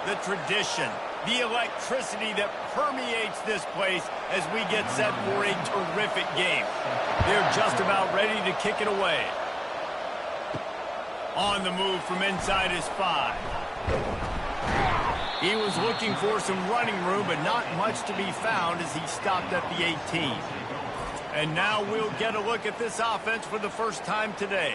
the tradition, the electricity that permeates this place as we get set for a terrific game. They're just about ready to kick it away. On the move from inside his 5. He was looking for some running room, but not much to be found as he stopped at the 18. And now we'll get a look at this offense for the first time today.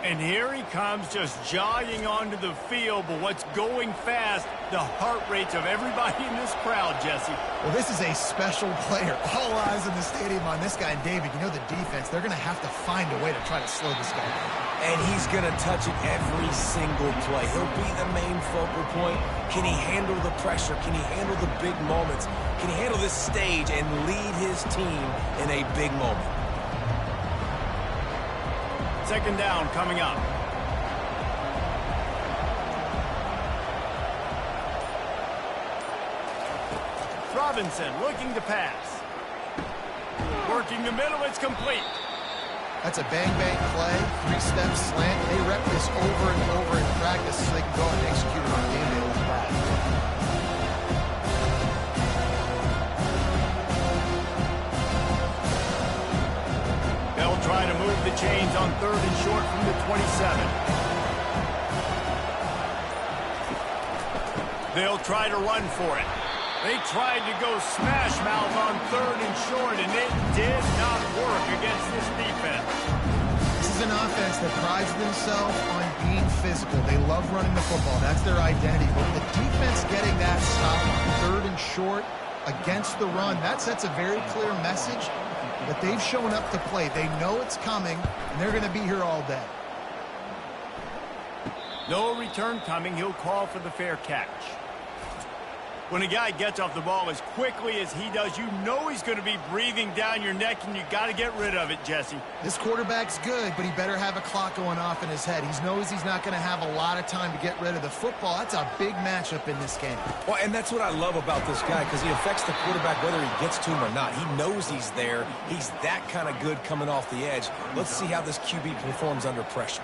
And here he comes, just jogging onto the field, but what's going fast, the heart rates of everybody in this crowd, Jesse. Well, this is a special player. All eyes in the stadium on this guy. And David, you know the defense, they're going to have to find a way to try to slow this guy down. And he's going to touch it every single play. He'll be the main focal point. Can he handle the pressure? Can he handle the big moments? Can he handle this stage and lead his team in a big moment? Second down coming up. Robinson looking to pass. Working the middle, it's complete. That's a bang-bang play, 3-step slant. They rep this over and over in practice so they can go and execute it on game day like that. They'll try to move the chains on 3rd and short from the 27. They'll try to run for it. They tried to go smash mouth on 3rd and short, and it did not work against this defense. This is an offense that prides themselves on being physical. They love running the football. That's their identity. But the defense getting that stop on 3rd and short against the run, that sets a very clear message that they've shown up to play. They know it's coming, and they're going to be here all day. No return coming. He'll call for the fair catch. When a guy gets off the ball as quickly as he does, you know he's going to be breathing down your neck, and you got to get rid of it, Jesse. This quarterback's good, but he better have a clock going off in his head. He knows he's not going to have a lot of time to get rid of the football. That's a big matchup in this game. Well, and that's what I love about this guy, because he affects the quarterback whether he gets to him or not. He knows he's there. He's that kind of good coming off the edge. Let's see how this QB performs under pressure.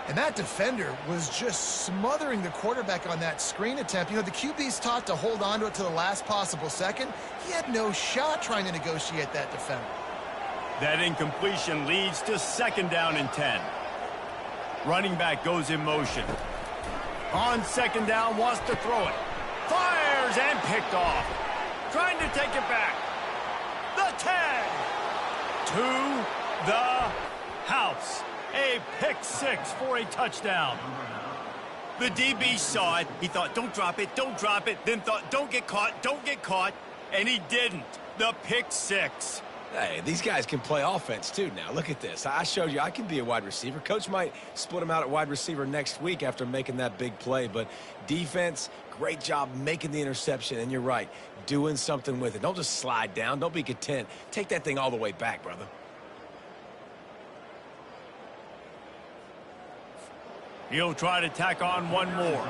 And that defender was just smothering the quarterback on that screen attempt. You know, the QB's taught to hold on to it to the last possible second. He had no shot trying to negotiate that defender. That incompletion leads to 2nd down and 10. Running back goes in motion. On 2nd down, wants to throw it. Fires and picked off. Trying to take it back. The 10. To the house. A pick 6 for a touchdown. The DB saw it. He thought, don't drop it, don't drop it. Then thought, don't get caught, don't get caught. And he didn't. The pick 6. Hey, these guys can play offense, too, now. Look at this. I showed you I can be a wide receiver. Coach might split him out at wide receiver next week after making that big play. But defense, great job making the interception. And you're right, doing something with it. Don't just slide down. Don't be content. Take that thing all the way back, brother. He'll try to tack on one more.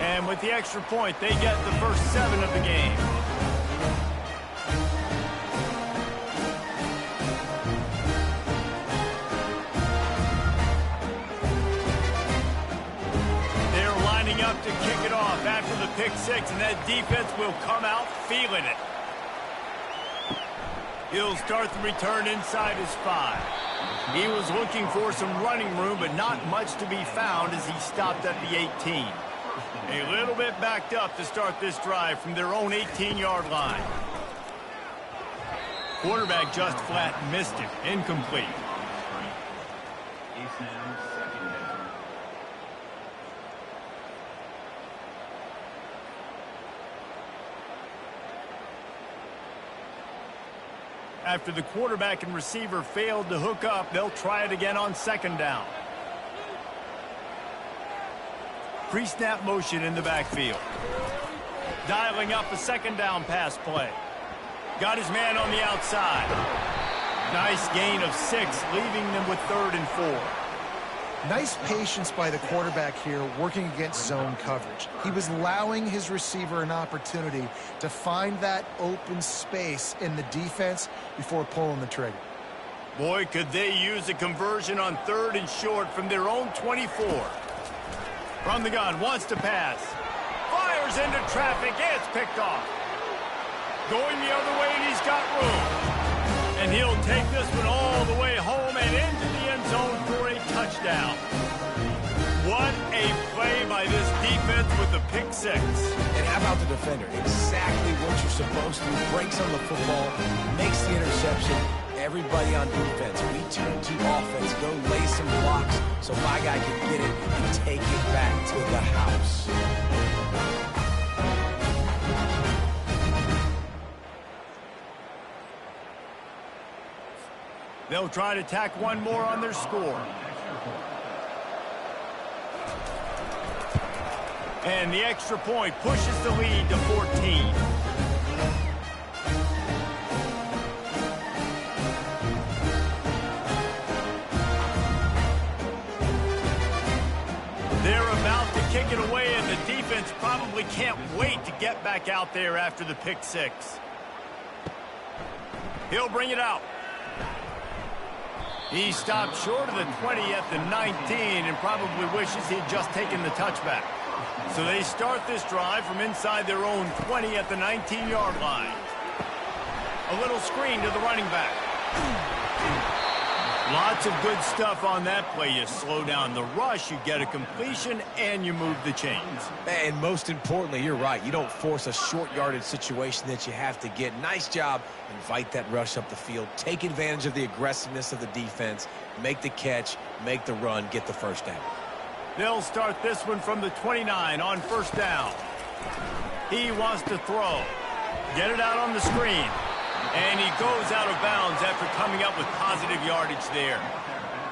And with the extra point, they get the first 7 of the game. They're lining up to kick it off after the pick 6, and that defense will come out feeling it. He'll start the return inside his 5. He was looking for some running room, but not much to be found as he stopped at the 18. A little bit backed up to start this drive from their own 18-yard line. Quarterback just flat missed it. Incomplete. After the quarterback and receiver failed to hook up, they'll try it again on 2nd down. Pre-snap motion in the backfield. Dialing up a 2nd down pass play. Got his man on the outside. Nice gain of 6, leaving them with 3rd and 4. Nice patience by the quarterback here working against zone coverage. He was allowing his receiver an opportunity to find that open space in the defense before pulling the trigger. Boy, could they use a conversion on 3rd and short from their own 24. From the gun, wants to pass. Fires into traffic, it's picked off. Going the other way, and he's got room. And he'll take this one all the way home and into the end zone for a touchdown. What a play by this defense with the pick six. And how about the defender? Exactly what you're supposed to. Breaks on the football, makes the interception. Everybody on defense, we turn to offense, go lay some blocks so my guy can get it and take it back to the house. They'll try to tack one more on their score. And the extra point pushes the lead to 14. They're about to kick it away, and the defense probably can't wait to get back out there after the pick six. He'll bring it out. He stopped short of the 20 at the 19 and probably wishes he'd just taken the touchback. So they start this drive from inside their own 20 at the 19-yard line. A little screen to the running back. Lots of good stuff on that play. You slow down the rush, you get a completion, and you move the chains. And most importantly, you're right. You don't force a short yardage situation that you have to get. Nice job. Invite that rush up the field. Take advantage of the aggressiveness of the defense. Make the catch, make the run, get the first down. They'll start this one from the 29 on first down. He wants to throw. Get it out on the screen. And he goes out of bounds after coming up with positive yardage there.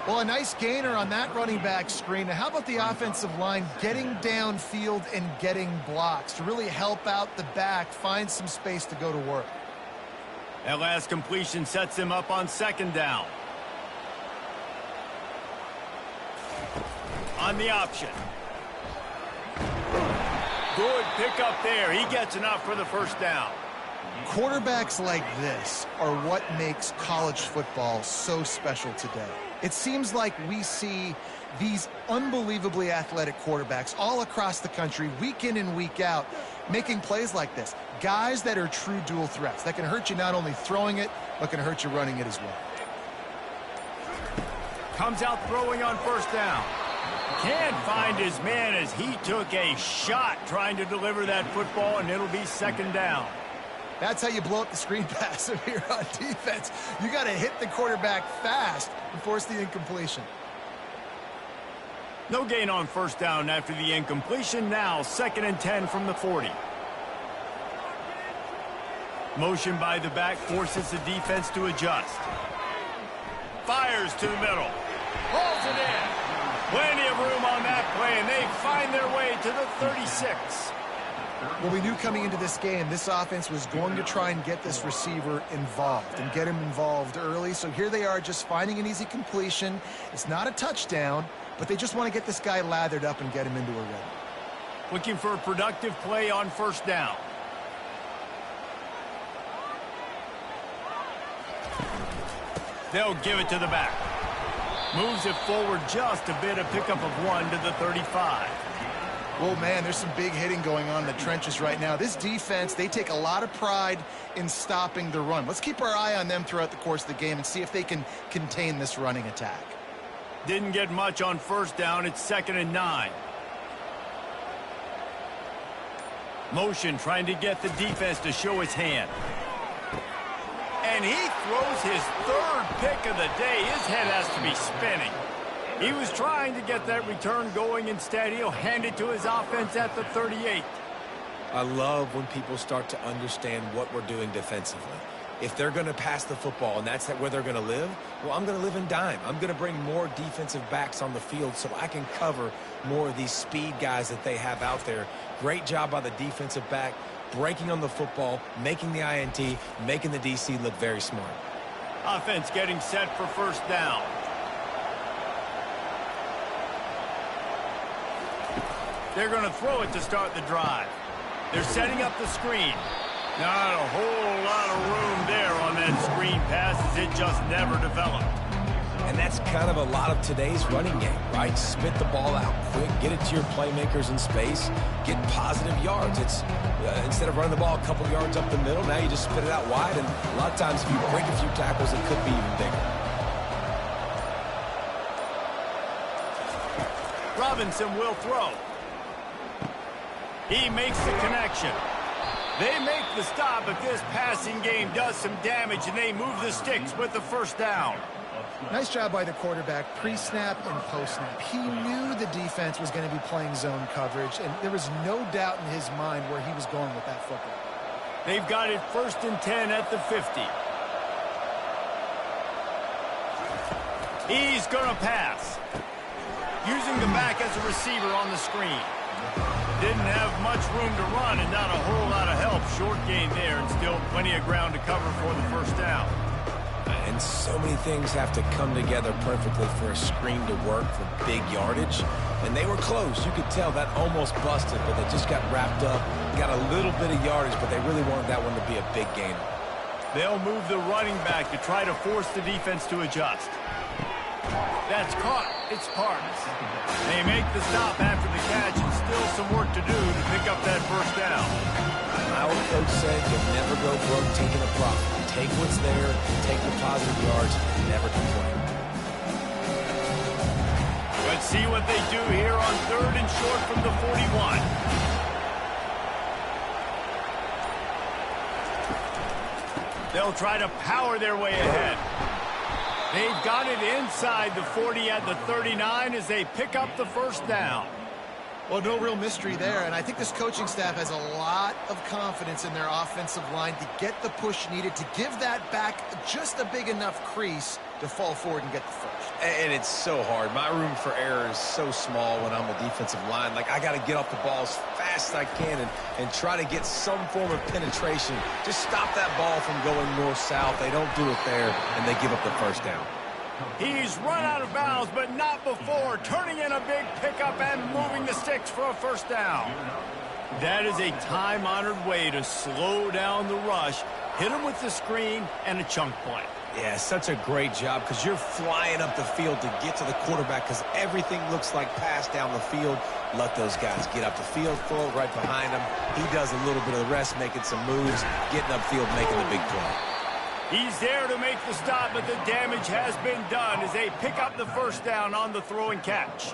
Well, a nice gainer on that running back screen. Now, how about the offensive line getting downfield and getting blocks to really help out the back, find some space to go to work? That last completion sets him up on second down. On the option. Good pickup there. He gets enough for the first down. Quarterbacks like this are what makes college football so special today. It seems like we see these unbelievably athletic quarterbacks all across the country, week in and week out, making plays like this. Guys that are true dual threats, that can hurt you not only throwing it, but can hurt you running it as well. Comes out throwing on first down. Can't find his man as he took a shot trying to deliver that football, and it'll be second down. That's how you blow up the screen pass if you're on defense. You got to hit the quarterback fast and force the incompletion. No gain on first down after the incompletion. Now 2nd and 10 from the 40. Motion by the back forces the defense to adjust. Fires to the middle. Hauls it in. Plenty of room on that play, and they find their way to the 36. Well, we knew coming into this game, this offense was going to try and get this receiver involved and get him involved early. So here they are just finding an easy completion. It's not a touchdown, but they just want to get this guy lathered up and get him into a rhythm. Looking for a productive play on first down. They'll give it to the back. Moves it forward just a bit, a pickup of 1 to the 35. Well, man, there's some big hitting going on in the trenches right now. This defense, they take a lot of pride in stopping the run. Let's keep our eye on them throughout the course of the game and see if they can contain this running attack. Didn't get much on first down. It's 2nd and 9. Motion trying to get the defense to show his hand. And he throws his 3rd pick of the day. His head has to be spinning. He was trying to get that return going. Instead, he'll hand it to his offense at the 38. I love when people start to understand what we're doing defensively. If they're going to pass the football and that's where they're going to live, well, I'm going to live in dime. I'm going to bring more defensive backs on the field so I can cover more of these speed guys that they have out there. Great job by the defensive back, breaking on the football, making the INT, making the DC look very smart. Offense getting set for first down. They're going to throw it to start the drive. They're setting up the screen. Not a whole lot of room there on that screen pass as it just never developed. And that's kind of a lot of today's running game, right? Spit the ball out quick, get it to your playmakers in space, get positive yards. It's instead of running the ball a couple yards up the middle, now you just spit it out wide, and a lot of times if you break a few tackles, it could be even bigger. Robinson will throw. He makes the connection. They make the stop, but this passing game does some damage, and they move the sticks with the first down. Nice job by the quarterback, pre-snap and post-snap. He knew the defense was going to be playing zone coverage, and there was no doubt in his mind where he was going with that football. They've got it 1st and 10 at the 50. He's going to pass. Using the back as a receiver on the screen. Didn't have much room to run and not a whole lot of help. Short gain there and still plenty of ground to cover for the first down. And so many things have to come together perfectly for a screen to work for big yardage. And they were close. You could tell that almost busted, but they just got wrapped up, got a little bit of yardage, but they really wanted that one to be a big gainer. They'll move the running back to try to force the defense to adjust. That's caught. It's Parks. They make the stop after the catch, and still some work to do to pick up that first down. My old coach said you'll never go broke taking a profit. Take what's there, take the positive yards, never complain. Let's see what they do here on 3rd and short from the 41. They'll try to power their way ahead. They've got it inside the 40 at the 39 as they pick up the first down. Well, no real mystery there, and I think this coaching staff has a lot of confidence in their offensive line to get the push needed, to give that back just a big enough crease to fall forward and get the first. And it's so hard. My room for error is so small when I'm a defensive line. Like, I got to get off the ball as fast as I can and try to get some form of penetration. Just stop that ball from going north-south. They don't do it there, and they give up the first down. He's run out of bounds, but not before turning in a big pickup and moving the sticks for a first down. That is a time-honored way to slow down the rush, hit him with the screen, and a chunk play. Yeah, such a great job because you're flying up the field to get to the quarterback because everything looks like pass down the field. Let those guys get up the field, throw it right behind him. He does a little bit of the rest, making some moves, getting upfield, making the big play. He's there to make the stop, but the damage has been done as they pick up the first down on the throw and catch.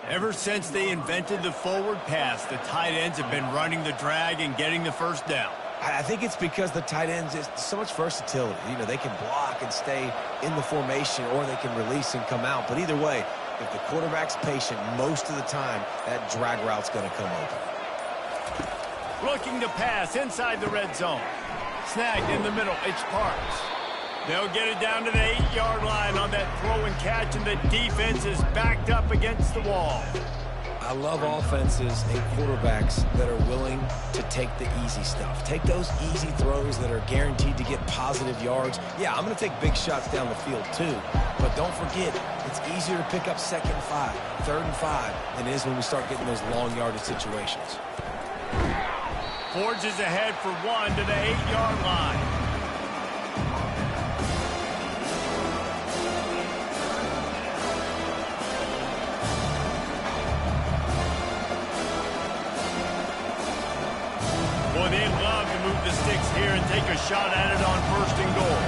Ever since they invented the forward pass, the tight ends have been running the drag and getting the first down. I think it's because the tight ends is so much versatility. You know, they can block and stay in the formation, or they can release and come out. But either way, if the quarterback's patient most of the time, that drag route's going to come open. Looking to pass inside the red zone. Snagged in the middle. It's Parks. They'll get it down to the 8-yard line on that throw and catch, and the defense is backed up against the wall. I love offenses and quarterbacks that are willing to take the easy stuff. Take those easy throws that are guaranteed to get positive yards. Yeah, I'm going to take big shots down the field too, but don't forget, it's easier to pick up 2nd and 5, 3rd and 5 than it is when we start getting those long yardage situations. Forges ahead for one to the 8-yard line. Boy, they'd love to move the sticks here and take a shot at it on 1st and goal.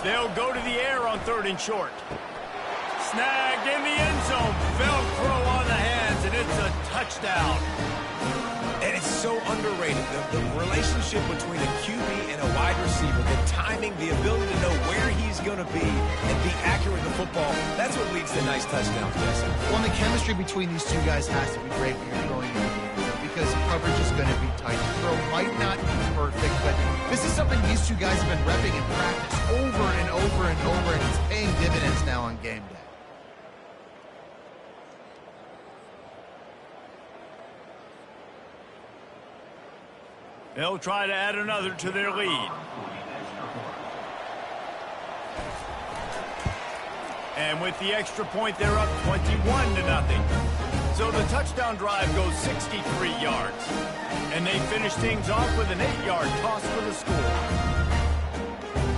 They'll go to the air on 3rd and short. Snagged in the end zone. Velcro on the hands, and it's a touchdown. And it's so underrated. The relationship between a QB and a wide receiver, the timing, the ability to know where he's going to be and be accurate with the football, that's what leads to nice touchdowns, Jesse. Well, the chemistry between these two guys has to be great when you're throwing because coverage is going to be tight. The throw might not be perfect, but this is something these two guys have been repping in practice over and over and over, and it's paying dividends now on game day. They'll try to add another to their lead. And with the extra point, they're up 21-0. So the touchdown drive goes 63 yards. And they finish things off with an 8-yard toss for the score.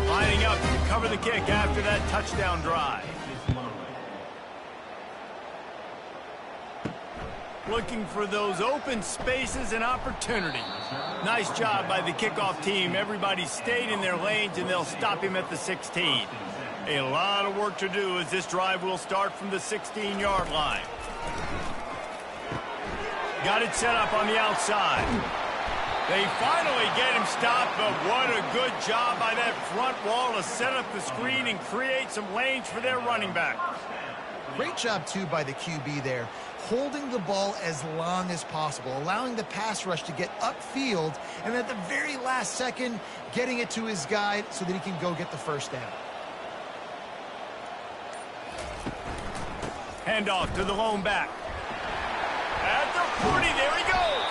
Lining up to cover the kick after that touchdown drive. Looking for those open spaces and opportunity. Nice job by the kickoff team. Everybody stayed in their lanes, and they'll stop him at the 16. A lot of work to do as this drive will start from the 16-yard line. Got it set up on the outside. They finally get him stopped, but what a good job by that front wall to set up the screen and create some lanes for their running back. Great job, too, by the QB there, holding the ball as long as possible, allowing the pass rush to get upfield, and at the very last second, getting it to his guy so that he can go get the first down. Handoff to the lone back. At the 40, there he goes.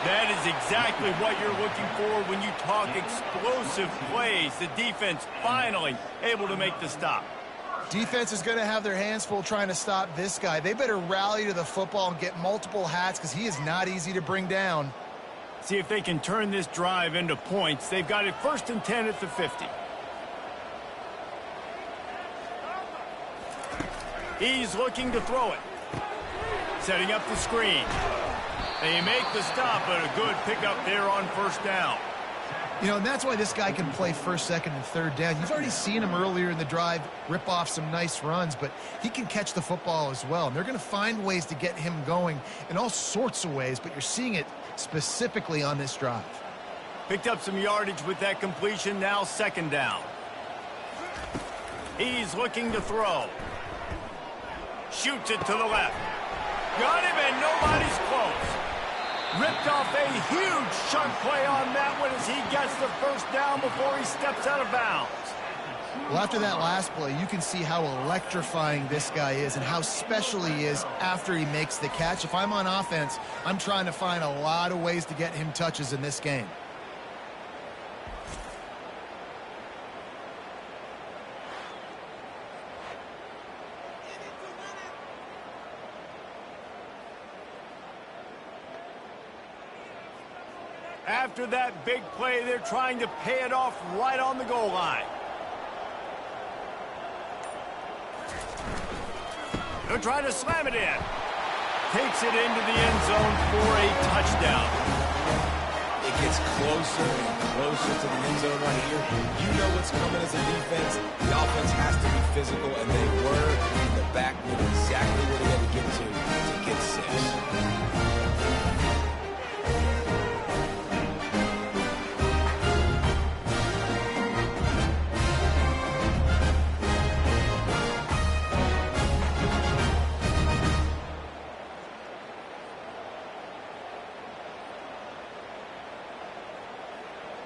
That is exactly what you're looking for when you talk explosive plays. The defense finally able to make the stop. Defense is going to have their hands full trying to stop this guy. They better rally to the football and get multiple hats because he is not easy to bring down. See if they can turn this drive into points. They've got it 1st and 10 at the 50. He's looking to throw it. Setting up the screen. They make the stop, but a good pickup there on 1st down. You know, and that's why this guy can play 1st, 2nd, and 3rd down. You've already seen him earlier in the drive rip off some nice runs, but he can catch the football as well. And they're going to find ways to get him going in all sorts of ways, but you're seeing it specifically on this drive. Picked up some yardage with that completion, now 2nd down. He's looking to throw. Shoots it to the left. Got him, and nobody's close. Ripped off a huge chunk play on that one as he gets the 1st down before he steps out of bounds. Well, after that last play, you can see how electrifying this guy is and how special he is after he makes the catch. If I'm on offense, I'm trying to find a lot of ways to get him touches in this game. After that big play, they're trying to pay it off right on the goal line. They're trying to slam it in. Takes it into the end zone for a touchdown. It gets closer and closer to the end zone right here. You know what's coming as a defense. The offense has to be physical, and they were. And the back knew exactly where they had to get to get 6.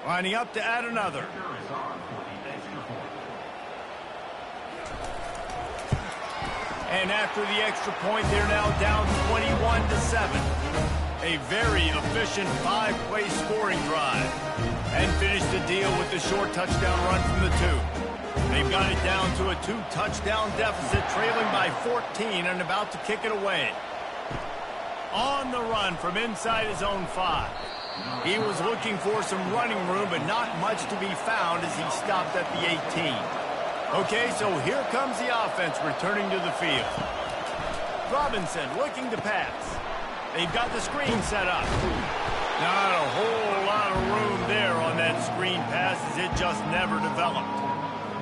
Lining up to add another. And after the extra point, they're now down 21-7. A very efficient 5-play scoring drive. And finish the deal with the short touchdown run from the 2. They've got it down to a 2-touchdown deficit, trailing by 14 and about to kick it away. On the run from inside his own 5. He was looking for some running room, but not much to be found as he stopped at the 18. Okay, so here comes the offense returning to the field. Robinson looking to pass. They've got the screen set up. Not a whole lot of room there on that screen pass as it just never developed.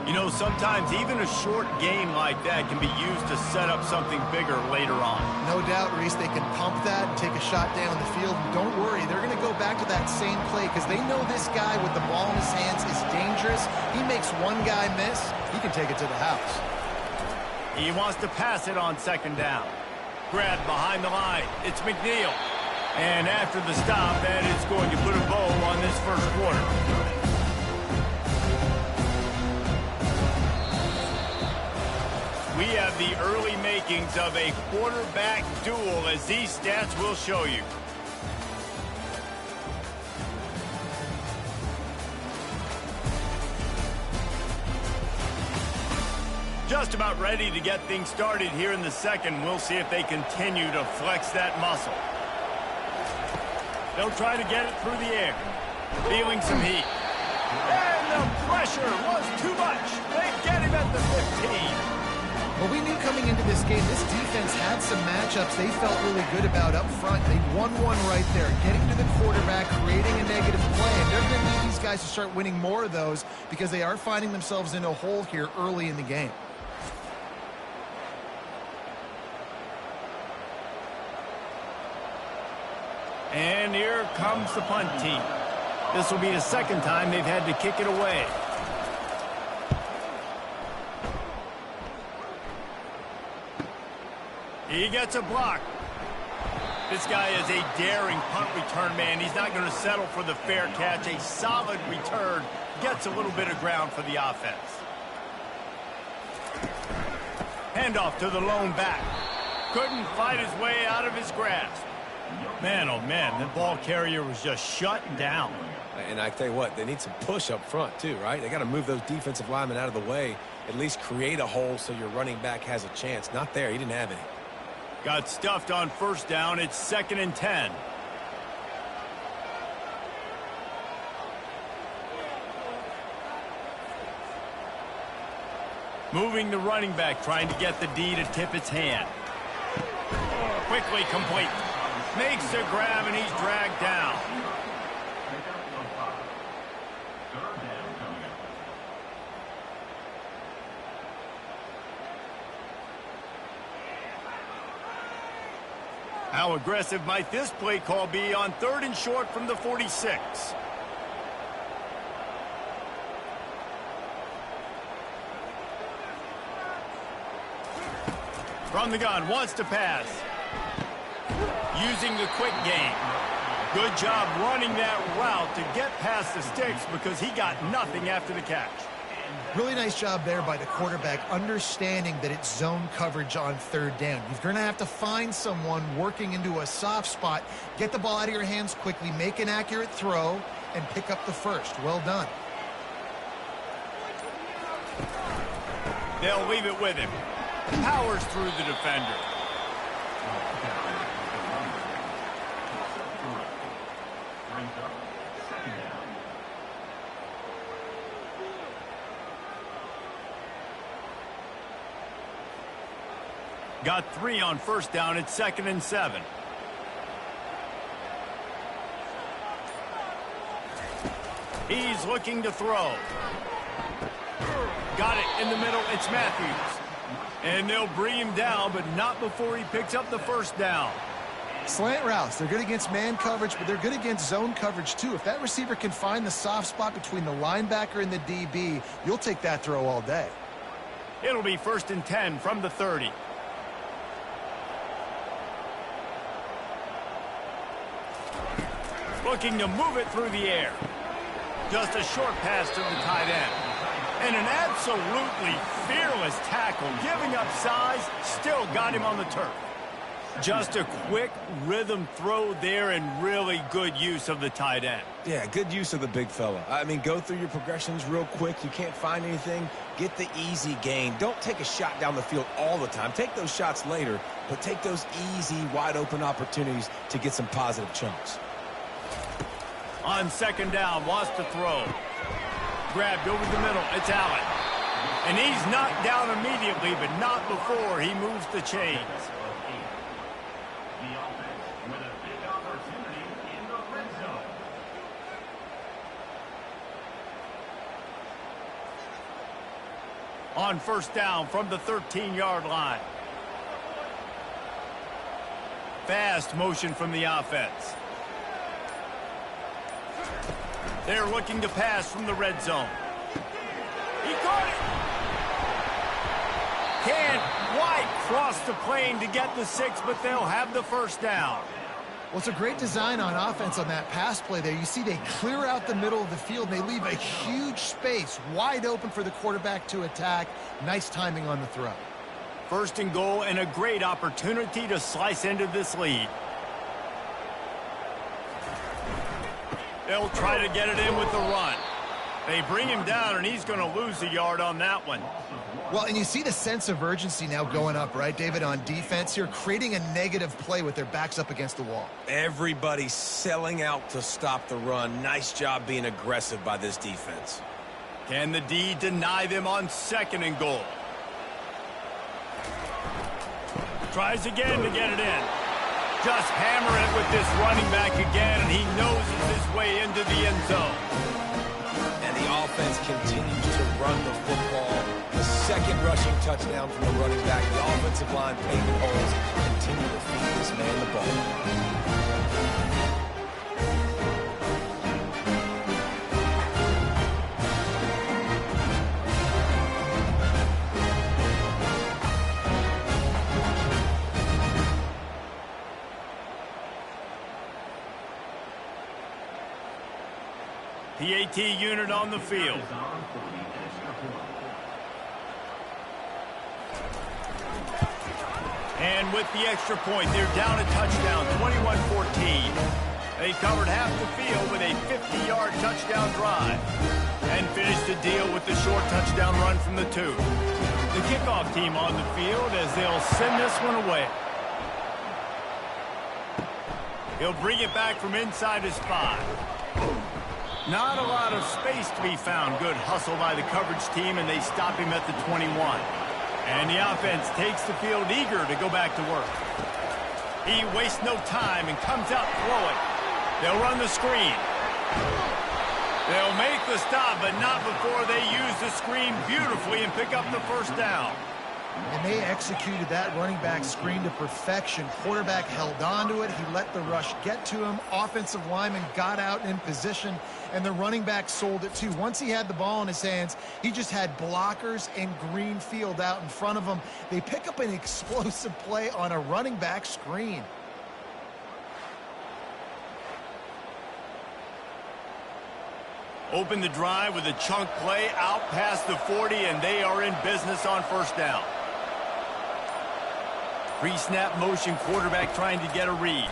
You know, sometimes even a short game like that can be used to set up something bigger later on. No doubt, Reese, they can pump that and take a shot down the field. And don't worry, they're going to go back to that same play because they know this guy with the ball in his hands is dangerous. He makes one guy miss, he can take it to the house. He wants to pass it on 2nd down. Grabbed behind the line. It's McNeil. And after the stop, that is going to put a bow on this 1st quarter. We have the early makings of a quarterback duel, as these stats will show you. Just about ready to get things started here in the second. We'll see if they continue to flex that muscle. They'll try to get it through the air. Feeling some heat. And the pressure was too much. They get him at the 15. Well, we knew coming into this game, this defense had some matchups they felt really good about up front. They won one right there, getting to the quarterback, creating a negative play. And they're going to need these guys to start winning more of those because they are finding themselves in a hole here early in the game. And here comes the punt team. This will be the second time they've had to kick it away. He gets a block. This guy is a daring punt return man. He's not going to settle for the fair catch. A solid return gets a little bit of ground for the offense. Handoff to the lone back. Couldn't fight his way out of his grasp. Man, oh man, the ball carrier was just shut down. And I tell you what, they need some push up front too, right? They got to move those defensive linemen out of the way, at least create a hole so your running back has a chance. Not there. He didn't have any. Got stuffed on first down. It's 2nd and 10. Moving the running back, trying to get the D to tip its hand. Quickly complete. Makes the grab, and he's dragged down. How aggressive might this play call be on 3rd and short from the 46? From the gun, wants to pass. Using the quick game. Good job running that route to get past the sticks because he got nothing after the catch. Really nice job there by the quarterback, understanding that it's zone coverage on 3rd down. You're going to have to find someone working into a soft spot, get the ball out of your hands quickly, make an accurate throw, and pick up the first. Well done. They'll leave it with him. Powers through the defender. Got 3 on first down. It's 2nd and 7. He's looking to throw. Got it in the middle. It's Matthews. And they'll bring him down, but not before he picks up the first down. Slant routes. They're good against man coverage, but they're good against zone coverage, too. If that receiver can find the soft spot between the linebacker and the DB, you'll take that throw all day. It'll be 1st and 10 from the 30. Looking to move it through the air. Just a short pass to the tight end. And an absolutely fearless tackle, giving up size, still got him on the turf. Just a quick rhythm throw there and really good use of the tight end. Yeah, good use of the big fella. I mean, go through your progressions real quick. You can't find anything. Get the easy gain. Don't take a shot down the field all the time. Take those shots later, but take those easy, wide-open opportunities to get some positive chunks. On 2nd down, wants to throw. Grabbed over the middle. It's Allen. And he's knocked down immediately, but not before he moves the chains. On first down from the 13-yard line. Fast motion from the offense. They're looking to pass from the red zone. He caught it. Can't quite cross the plane to get the 6, but they'll have the first down. Well, it's a great design on offense on that pass play there. You see they clear out the middle of the field. And they leave a huge space wide open for the quarterback to attack. Nice timing on the throw. 1st and goal and a great opportunity to slice into this lead. They'll try to get it in with the run. They bring him down, and he's going to lose a yard on that one. Well, and you see the sense of urgency now going up, right, David, on defense here, creating a negative play with their backs up against the wall. Everybody's selling out to stop the run. Nice job being aggressive by this defense. Can the D deny them on 2nd and goal? Tries again to get it in. Just hammer it with this running back again, and he noses his way into the end zone. And the offense continues to run the football. The 2nd rushing touchdown from the running back. The offensive line paving holes. Continue to feed this man the ball. PAT unit on the field. And with the extra point, they're down a touchdown, 21-14. They covered half the field with a 50-yard touchdown drive and finished the deal with the short touchdown run from the 2. The kickoff team on the field as they'll send this one away. He'll bring it back from inside his 5. Not a lot of space to be found. Good hustle by the coverage team, and they stop him at the 21. And the offense takes the field eager to go back to work. He wastes no time and comes out throwing. They'll run the screen. They'll make the stop, but not before they use the screen beautifully and pick up the 1st down. And they executed that running back screen to perfection. Quarterback held on to it. He let the rush get to him. Offensive lineman got out in position, and the running back sold it too. Once he had the ball in his hands, he just had blockers and green field out in front of him. They pick up an explosive play on a running back screen. Open the drive with a chunk play out past the 40, and they are in business on 1st down. Pre-snap motion, quarterback trying to get a read.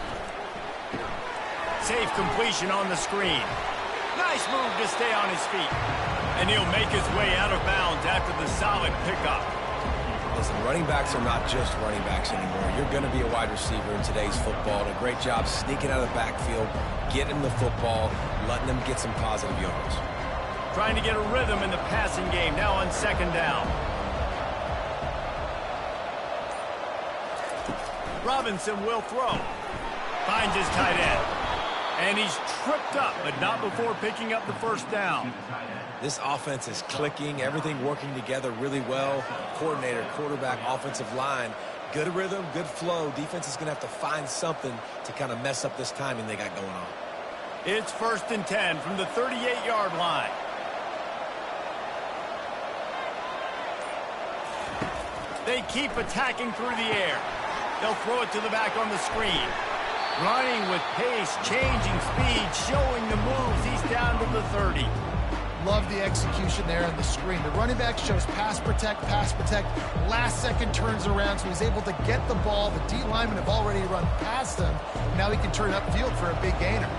Safe completion on the screen. Nice move to stay on his feet. And he'll make his way out of bounds after the solid pickup. Listen, running backs are not just running backs anymore. You're going to be a wide receiver in today's football. And a great job sneaking out of the backfield, getting the football, letting them get some positive yards. Trying to get a rhythm in the passing game now on 2nd down. Robinson will throw. Finds his tight end. And he's tripped up, but not before picking up the 1st down. This offense is clicking, everything working together really well. Coordinator, quarterback, offensive line. Good rhythm, good flow. Defense is going to have to find something to kind of mess up this timing they got going on. It's 1st and 10 from the 38-yard line. They keep attacking through the air. They'll throw it to the back on the screen. Running with pace, changing speed, showing the moves. He's down to the 30. Love the execution there on the screen. The running back shows pass protect, last second turns around, so he's able to get the ball. The D linemen have already run past him. Now he can turn upfield for a big gainer.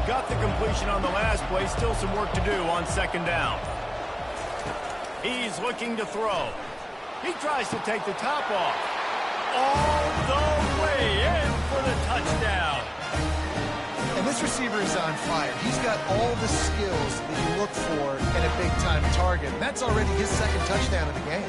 Got the completion on the last play. Still some work to do on 2nd down. He's looking to throw. He tries to take the top off. All the way in for the touchdown. And this receiver is on fire. He's got all the skills that you look for in a big-time target. And that's already his 2nd touchdown of the game.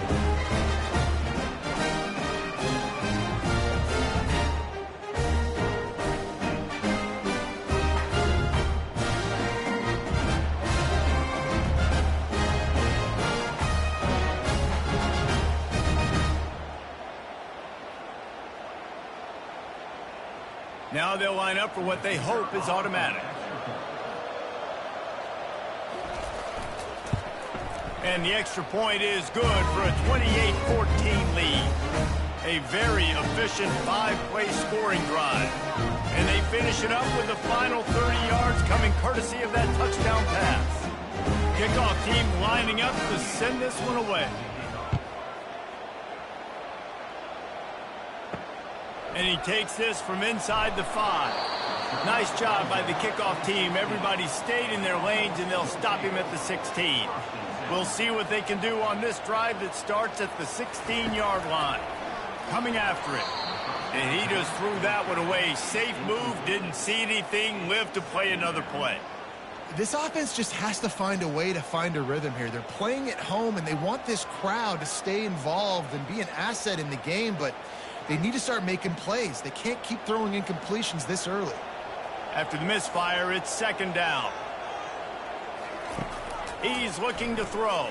Now they'll line up for what they hope is automatic. And the extra point is good for a 28-14 lead. A very efficient 5-play scoring drive. And they finish it up with the final 30 yards coming courtesy of that touchdown pass. Kickoff team lining up to send this one away. And he takes this from inside the 5. Nice job by the kickoff team. Everybody stayed in their lanes, and they'll stop him at the 16. We'll see what they can do on this drive that starts at the 16-yard line. Coming after it. And he just threw that one away. Safe move, didn't see anything, lived to play another play. This offense just has to find a way to find a rhythm here. They're playing at home, and they want this crowd to stay involved and be an asset in the game, but they need to start making plays. They can't keep throwing incompletions this early. After the misfire, it's second down. He's looking to throw.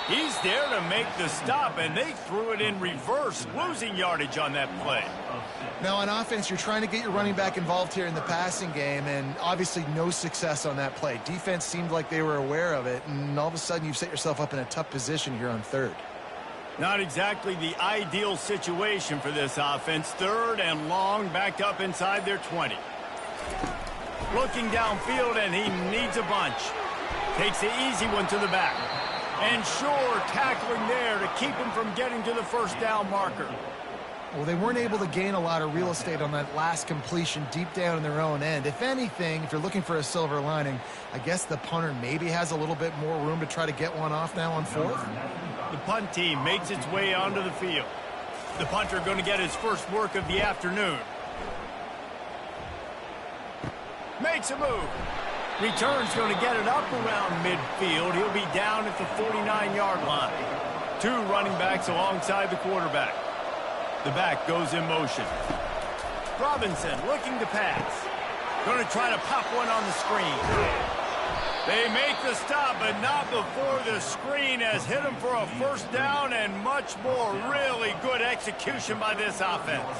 He's there to make the stop, and they threw it in reverse, losing yardage on that play. Now, on offense, you're trying to get your running back involved here in the passing game, and obviously no success on that play. Defense seemed like they were aware of it, and all of a sudden you've set yourself up in a tough position here on third. Not exactly the ideal situation for this offense. Third and long, backed up inside their 20. Looking downfield, and he needs a bunch. Takes the easy one to the back. And sure, tackling there to keep him from getting to the first down marker. Well, they weren't able to gain a lot of real estate on that last completion deep down in their own end. If anything, if you're looking for a silver lining, I guess the punter maybe has a little bit more room to try to get one off now on fourth. The punt team makes its way onto the field. The punter going to get his first work of the afternoon. Makes a move. Return's going to get it up around midfield. He'll be down at the 49-yard line. Two running backs alongside the quarterback. The back goes in motion. Robinson looking to pass. Going to try to pop one on the screen. They make the stop, but not before the screen has hit him for a first down and much more. Really good execution by this offense.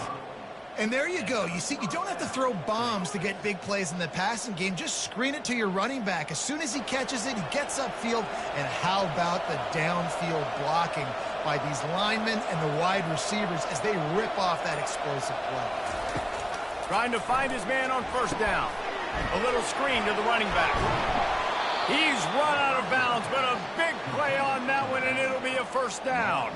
And there you go. You see, you don't have to throw bombs to get big plays in the passing game. Just screen it to your running back. As soon as he catches it, he gets upfield. And how about the downfield blocking by these linemen and the wide receivers as they rip off that explosive play. Trying to find his man on first down. A little screen to the running back. He's run out of bounds, but a big play on that one, and it'll be a first down.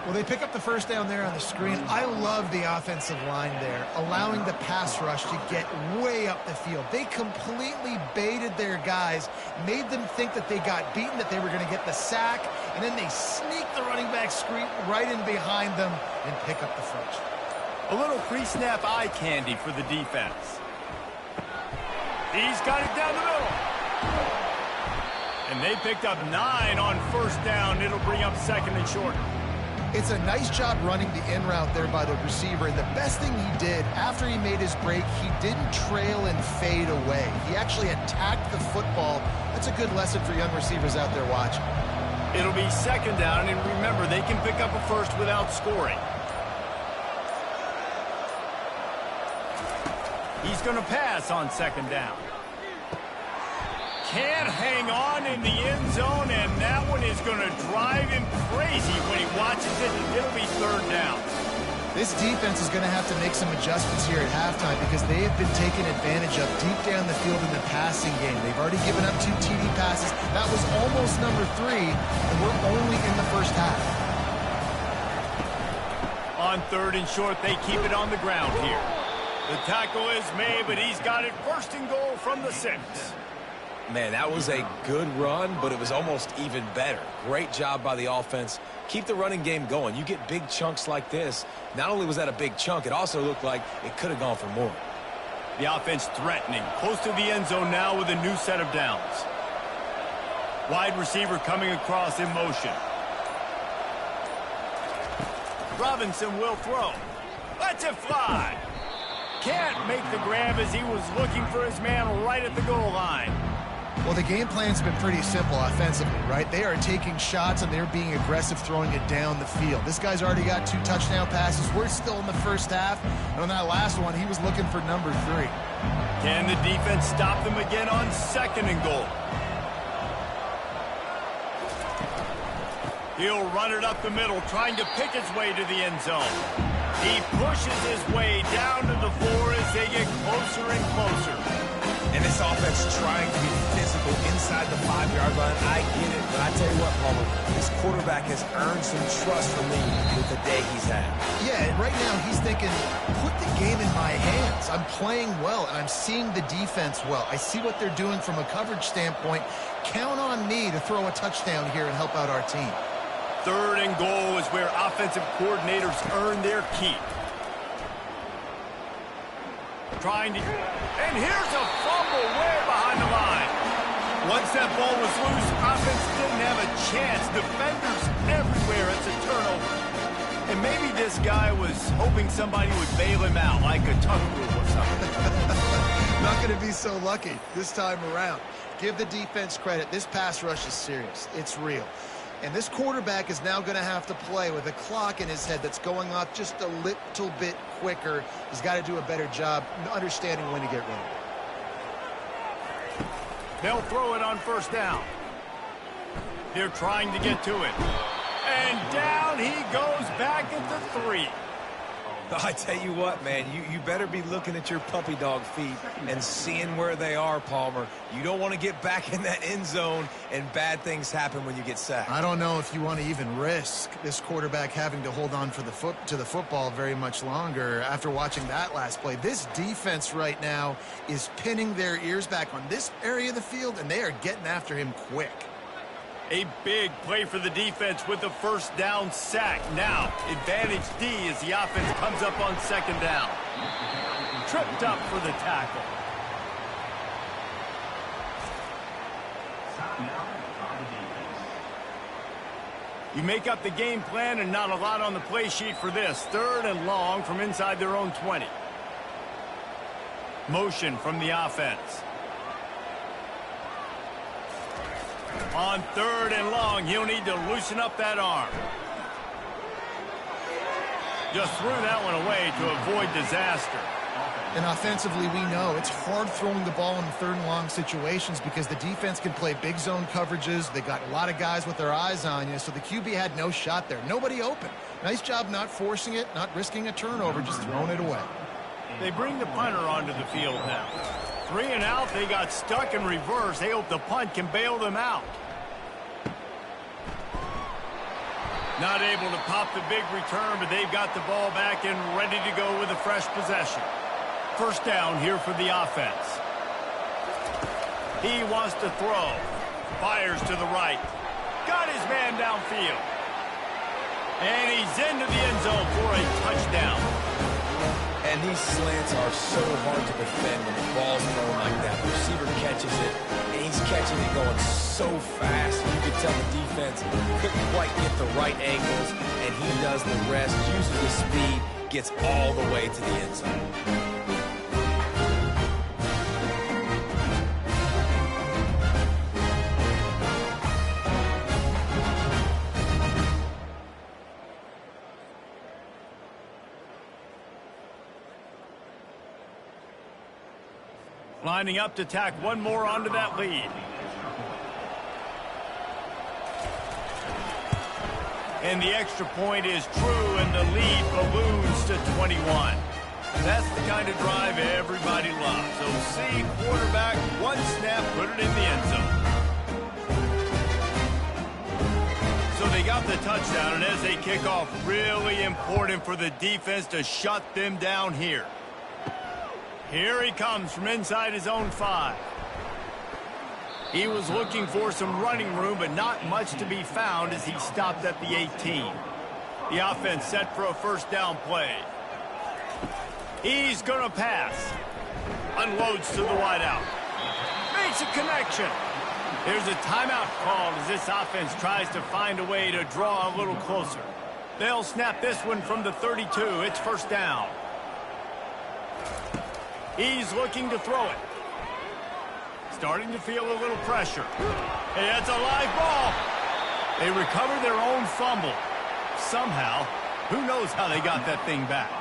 Well, they pick up the first down there on the screen. I love the offensive line there, allowing the pass rush to get way up the field. They completely baited their guys, made them think that they got beaten, that they were going to get the sack, and then they sneak the running back screen right in behind them and pick up the first. A little pre-snap eye candy for the defense. He's got it down the middle. And they picked up 9 on first down. It'll bring up second and short. It's a nice job running the in route there by the receiver, and the best thing he did after he made his break, he didn't trail and fade away. He actually attacked the football. That's a good lesson for young receivers out there watching. It'll be second down, and remember, they can pick up a first without scoring. He's going to pass on second down. Can't hang on in the end zone, and that one is going to drive him crazy when he watches it. It'll be third down. This defense is going to have to make some adjustments here at halftime because they have been taken advantage of deep down the field in the passing game. They've already given up 2 TD passes. That was almost number 3, and we're only in the first half. On third and short, they keep it on the ground here. The tackle is made, but he's got it first and goal from the 6. Man, that was a good run, but it was almost even better. Great job by the offense. Keep the running game going. You get big chunks like this. Not only was that a big chunk, it also looked like it could have gone for more. The offense threatening. Close to the end zone now with a new set of downs. Wide receiver coming across in motion. Robinson will throw. Lets it fly. Can't make the grab as he was looking for his man right at the goal line. Well, the game plan's been pretty simple offensively, right? They are taking shots, and they're being aggressive throwing it down the field. This guy's already got 2 touchdown passes. We're still in the first half. And on that last one, he was looking for number 3. Can the defense stop them again on second and goal? He'll run it up the middle, trying to pick his way to the end zone. He pushes his way down to the 4 as they get closer and closer. And this offense trying to be physical inside the 5-yard line. I get it, but I tell you what, Palmer, this quarterback has earned some trust from me with the day he's had. Yeah, right now he's thinking, put the game in my hands. I'm playing well, and I'm seeing the defense well. I see what they're doing from a coverage standpoint. Count on me to throw a touchdown here and help out our team. 3rd and goal is where offensive coordinators earn their keep. And here's a fumble way behind the line. Once that ball was loose, offense didn't have a chance. Defenders everywhere. It's a turnover. And maybe this guy was hoping somebody would bail him out, like a tuck rule or something. Not going to be so lucky this time around. Give the defense credit. This pass rush is serious. It's real. And this quarterback is now going to have to play with a clock in his head that's going off just a little bit quicker. He's got to do a better job understanding when to get ready. They'll throw it on 1st down. They're trying to get to it. And down he goes back at the 3. I tell you what, man, you better be looking at your puppy dog feet and seeing where they are, Palmer. You don't want to get back in that end zone and bad things happen when you get sacked. I don't know if you want to even risk this quarterback having to hold on for the football very much longer after watching that last play. This defense right now is pinning their ears back on this area of the field, and they are getting after him quick. A big play for the defense with the 1st down sack. Now, advantage D as the offense comes up on 2nd down. Tripped up for the tackle. You make up the game plan and not a lot on the play sheet for this. 3rd and long from inside their own 20. Motion from the offense. On 3rd and long, he'll need to loosen up that arm. Just threw that one away to avoid disaster. And offensively, we know it's hard throwing the ball in 3rd and long situations because the defense can play big zone coverages. They got a lot of guys with their eyes on you, so the QB had no shot there. Nobody open. Nice job not forcing it, not risking a turnover, just throwing it away. They bring the punter onto the field now. 3 and out, they got stuck in reverse. They hope the punt can bail them out. Not able to pop the big return, but they've got the ball back and ready to go with a fresh possession. 1st down here for the offense. He wants to throw. Fires to the right. Got his man downfield. And he's into the end zone for a touchdown. And these slants are so hard to defend when the ball's thrown like that. The receiver catches it, and he's catching it going so fast. You can tell the defense couldn't quite get the right angles, and he does the rest, uses the speed, gets all the way to the end zone. Lining up to tack one more onto that lead. And the extra point is true, and the lead balloons to 21. That's the kind of drive everybody loves. OC quarterback, one snap, put it in the end zone. So they got the touchdown, and as they kick off, really important for the defense to shut them down here. Here he comes from inside his own 5. He was looking for some running room, but not much to be found as he stopped at the 18. The offense set for a 1st down play. He's going to pass. Unloads to the wideout. Makes a connection. There's a timeout called as this offense tries to find a way to draw a little closer. They'll snap this one from the 32. It's 1st down. He's looking to throw it. Starting to feel a little pressure. Hey, that's a live ball. They recover their own fumble. Somehow, who knows how they got that thing back.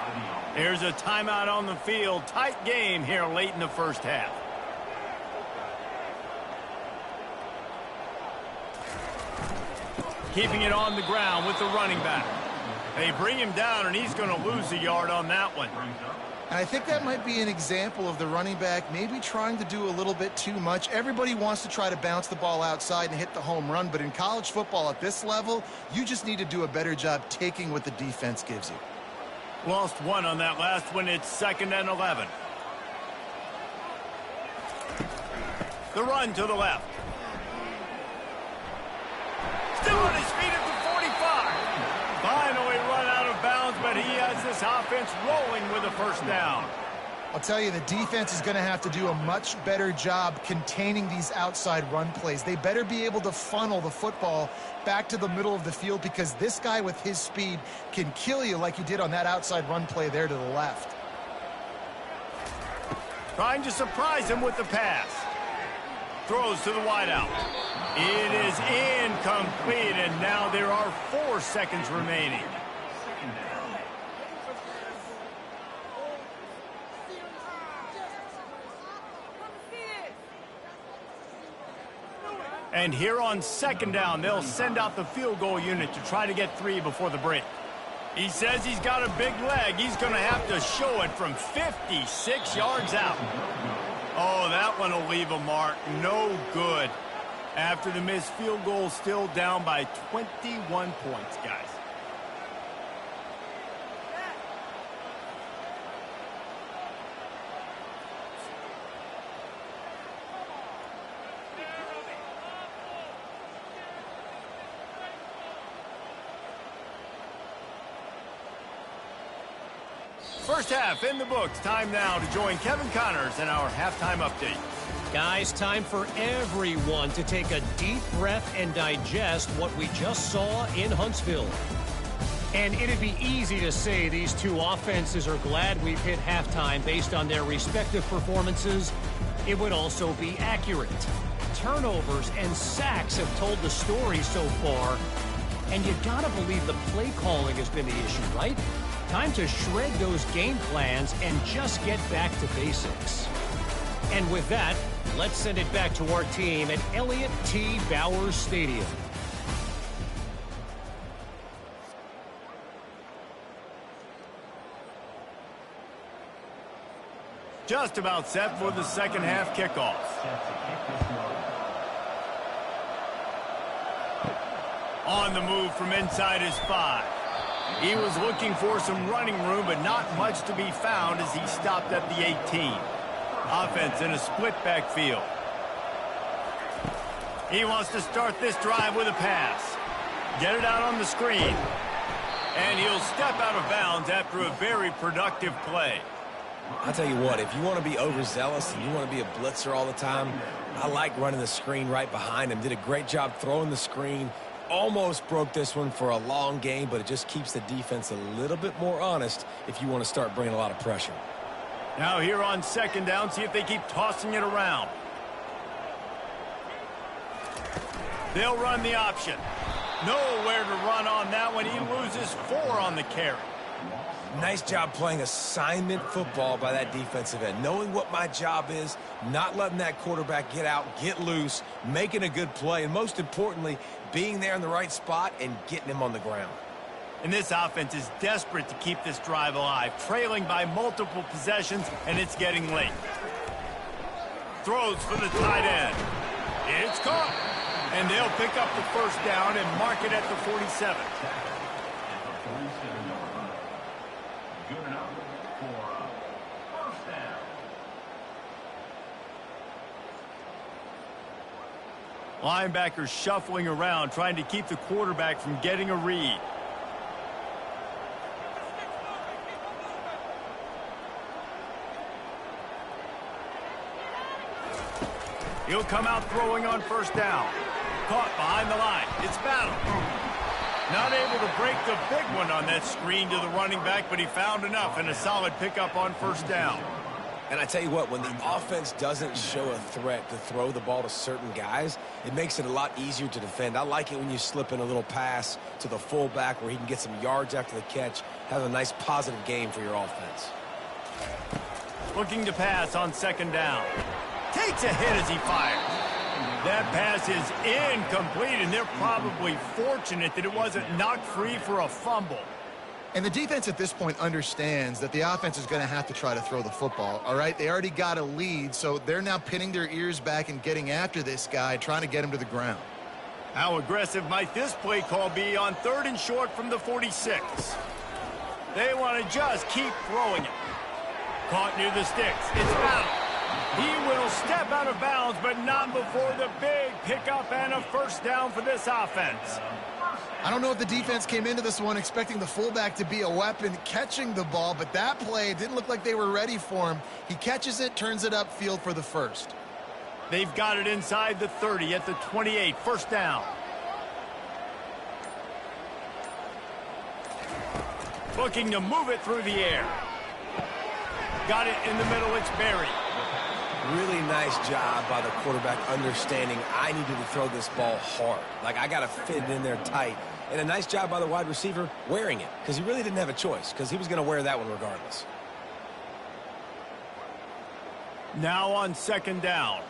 There's a timeout on the field. Tight game here late in the 1st half. Keeping it on the ground with the running back. They bring him down, and he's going to lose a yard on that one. And I think that might be an example of the running back maybe trying to do a little bit too much. Everybody wants to try to bounce the ball outside and hit the home run, but in college football at this level, you just need to do a better job taking what the defense gives you. Lost one on that last one. It's 2nd and 11. The run to the left. Still on his feet at the 45. Finally run out of bounds, but he has this offense rolling with a first down. I'll tell you, the defense is going to have to do a much better job containing these outside run plays. They better be able to funnel the football back to the middle of the field, because this guy with his speed can kill you like he did on that outside run play there to the left. Trying to surprise him with the pass. Throws to the wideout. It is incomplete, and now there are 4 seconds remaining. And here on 2nd down, they'll send out the field goal unit to try to get 3 before the break. He says he's got a big leg. He's going to have to show it from 56 yards out. Oh, that one will leave a mark. No good. After the missed field goal, still down by 21 points, guys. First half in the books. Time now to join Kevin Connors in our halftime update. Guys, time for everyone to take a deep breath and digest what we just saw in Huntsville. And it'd be easy to say these two offenses are glad we've hit halftime based on their respective performances. It would also be accurate. Turnovers and sacks have told the story so far. And you gotta believe the play calling has been the issue, right? Time to shred those game plans and just get back to basics. And with that, let's send it back to our team at Elliott T. Bowers Stadium. Just about set for the second half kickoff. On the move from inside his 5. He was looking for some running room, but not much to be found as he stopped at the 18. Offense in a split backfield. He wants to start this drive with a pass. Get it out on the screen. And he'll step out of bounds after a very productive play. I'll tell you what, if you want to be overzealous and you want to be a blitzer all the time, I like running the screen right behind him. Did a great job throwing the screen. Almost broke this one for a long game, but it just keeps the defense a little bit more honest if you want to start bringing a lot of pressure. Now here on 2nd down, see if they keep tossing it around. They'll run the option. Nowhere to run on that one. He loses 4 on the carry. Nice job playing assignment football by that defensive end. Knowing what my job is, not letting that quarterback get out, get loose, making a good play, and most importantly, being there in the right spot and getting him on the ground. And this offense is desperate to keep this drive alive, trailing by multiple possessions, and it's getting late. Throws for the tight end. It's caught. And they'll pick up the first down and mark it at the 47. Linebackers shuffling around, trying to keep the quarterback from getting a read. He'll come out throwing on first down. Caught behind the line. It's Battle. Not able to break the big one on that screen to the running back, but he found enough and a solid pickup on first down. And I tell you what, when the offense doesn't show a threat to throw the ball to certain guys, it makes it a lot easier to defend. I like it when you slip in a little pass to the fullback where he can get some yards after the catch, have a nice positive game for your offense. Looking to pass on 2nd down. Takes a hit as he fires. That pass is incomplete, and they're probably fortunate that it wasn't knocked free for a fumble. And the defense at this point understands that the offense is going to have to try to throw the football, all right? They already got a lead, so they're now pinning their ears back and getting after this guy, trying to get him to the ground. How aggressive might this play call be on 3rd and short from the 46? They want to just keep throwing it. Caught near the sticks. It's out. He will step out of bounds, but not before the big pickup and a first down for this offense. I don't know if the defense came into this one expecting the fullback to be a weapon catching the ball, but that play didn't look like they were ready for him. He catches it, turns it upfield for the first. They've got it inside the 30 at the 28. First down. Looking to move it through the air. Got it in the middle. It's buried. Really nice job by the quarterback understanding I needed to throw this ball hard. Like, I got to fit it in there tight. And a nice job by the wide receiver wearing it, because he really didn't have a choice, because he was going to wear that one regardless. Now on 2nd down.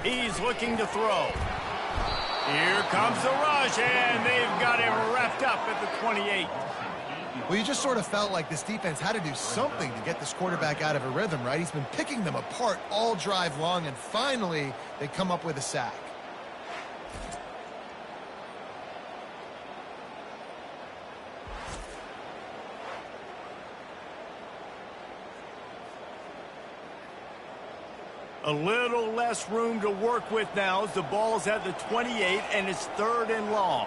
He's looking to throw. Here comes the rush, and they've got him wrapped up at the 28. Well, you just sort of felt like this defense had to do something to get this quarterback out of a rhythm, right? He's been picking them apart all drive long, and finally they come up with a sack. A little less room to work with now as the ball's at the 28 and it's 3rd and long.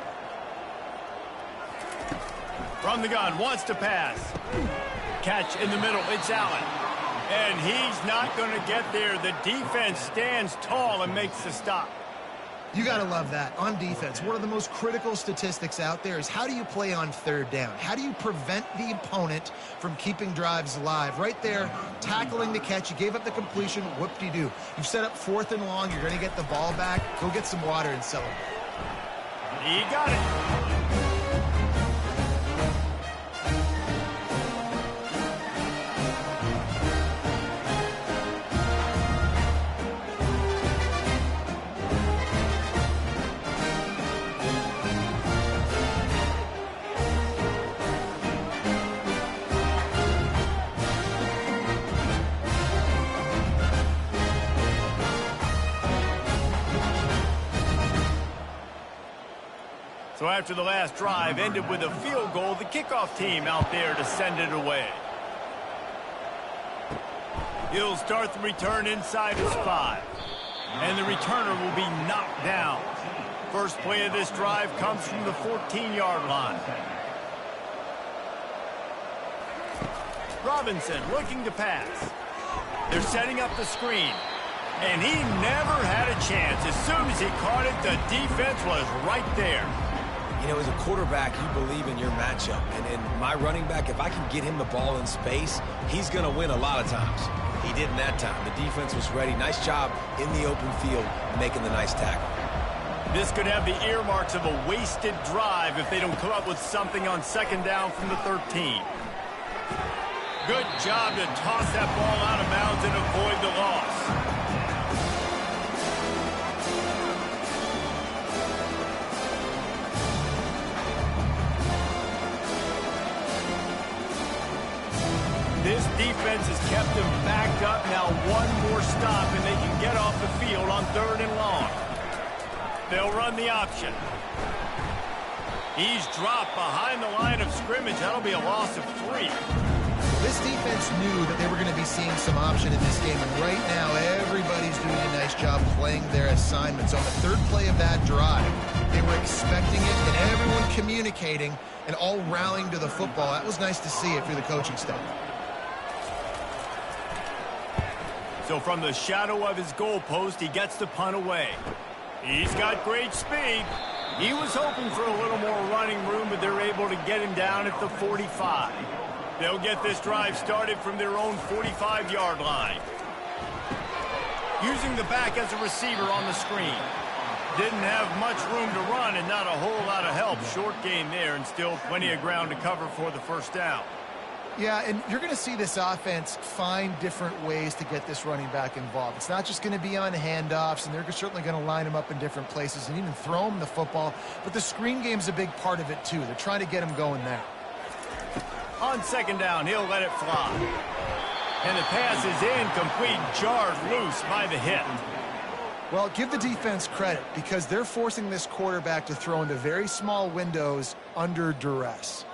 From the gun, wants to pass. Catch in the middle, it's Allen. And he's not going to get there. The defense stands tall and makes the stop. You got to love that. On defense, one of the most critical statistics out there is how do you play on 3rd down? How do you prevent the opponent from keeping drives alive? Right there, tackling the catch. You gave up the completion. Whoop-de-doo. You've set up 4th and long. You're going to get the ball back. Go get some water and celebrate. He got it. So after the last drive ended with a field goal, the kickoff team out there to send it away. He'll start the return inside his 5. And the returner will be knocked down. First play of this drive comes from the 14-yard line. Robinson looking to pass. They're setting up the screen. And he never had a chance. As soon as he caught it, the defense was right there. You know, as a quarterback, you believe in your matchup. And in my running back, if I can get him the ball in space, he's going to win a lot of times. He didn't that time. The defense was ready. Nice job in the open field making the nice tackle. This could have the earmarks of a wasted drive if they don't come up with something on 2nd down from the 13. Good job to toss that ball out of bounds and avoid the loss. This defense has kept them backed up. Now one more stop and they can get off the field on 3rd and long. They'll run the option. He's dropped behind the line of scrimmage. That'll be a loss of 3. This defense knew that they were going to be seeing some option in this game, and right now everybody's doing a nice job playing their assignments. On the 3rd play of that drive, they were expecting it, and everyone communicating and all rallying to the football. That was nice to see if you're the coaching staff. So from the shadow of his goalpost, he gets the punt away. He's got great speed. He was hoping for a little more running room, but they're able to get him down at the 45. They'll get this drive started from their own 45-yard line. Using the back as a receiver on the screen. Didn't have much room to run and not a whole lot of help. Short gain there and still plenty of ground to cover for the first down. Yeah, and you're going to see this offense find different ways to get this running back involved. It's not just going to be on handoffs, and they're certainly going to line him up in different places and even throw him the football. But the screen game's a big part of it, too. They're trying to get him going there. On second down, he'll let it fly. And the pass is incomplete, jarred loose by the hit. Well, give the defense credit because they're forcing this quarterback to throw into very small windows under duress.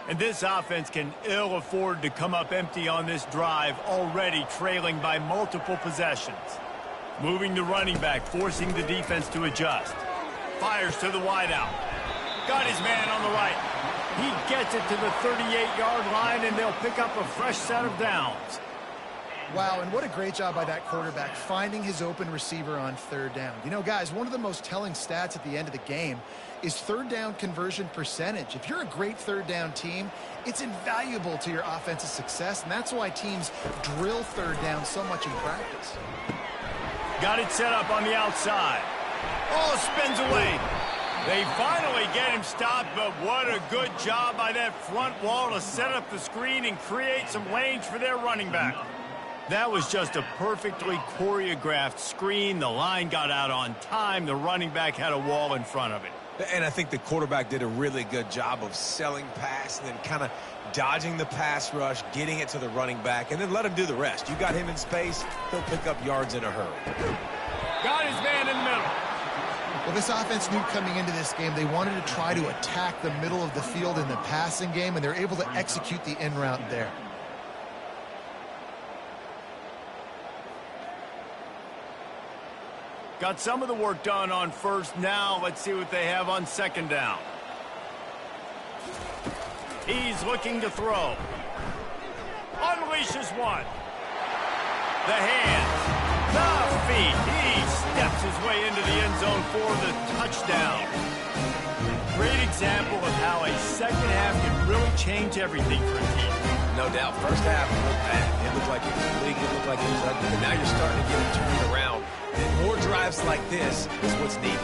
And this offense can ill afford to come up empty on this drive, already trailing by multiple possessions. Moving the running back, forcing the defense to adjust. Fires to the wideout. Got his man on the right. He gets it to the 38-yard line, and they'll pick up a fresh set of downs. Wow, and what a great job by that quarterback finding his open receiver on third down. You know, guys, one of the most telling stats at the end of the game is third down conversion percentage. If you're a great third down team, it's invaluable to your offensive success, and that's why teams drill third down so much in practice. Got it set up on the outside. Oh, spins away. They finally get him stopped, but what a good job by that front wall to set up the screen and create some lanes for their running back. That was just a perfectly choreographed screen. The line got out on time. The running back had a wall in front of it. And I think the quarterback did a really good job of selling pass and then kind of dodging the pass rush, getting it to the running back, and then let him do the rest. You got him in space, he'll pick up yards in a hurry. Got his man in the middle. Well, this offense knew coming into this game they wanted to try to attack the middle of the field in the passing game, and they're able to execute the in route there. Got some of the work done on first. Now let's see what they have on second down. He's looking to throw. Unleashes one. The hands. The feet. He steps his way into the end zone for the touchdown. Great example of how a second half can really change everything for a team. No doubt. First half looked bad. It looked like it was weak. It looked like it was ugly. But now you're starting to get it turned around. And more drives like this is what's needed.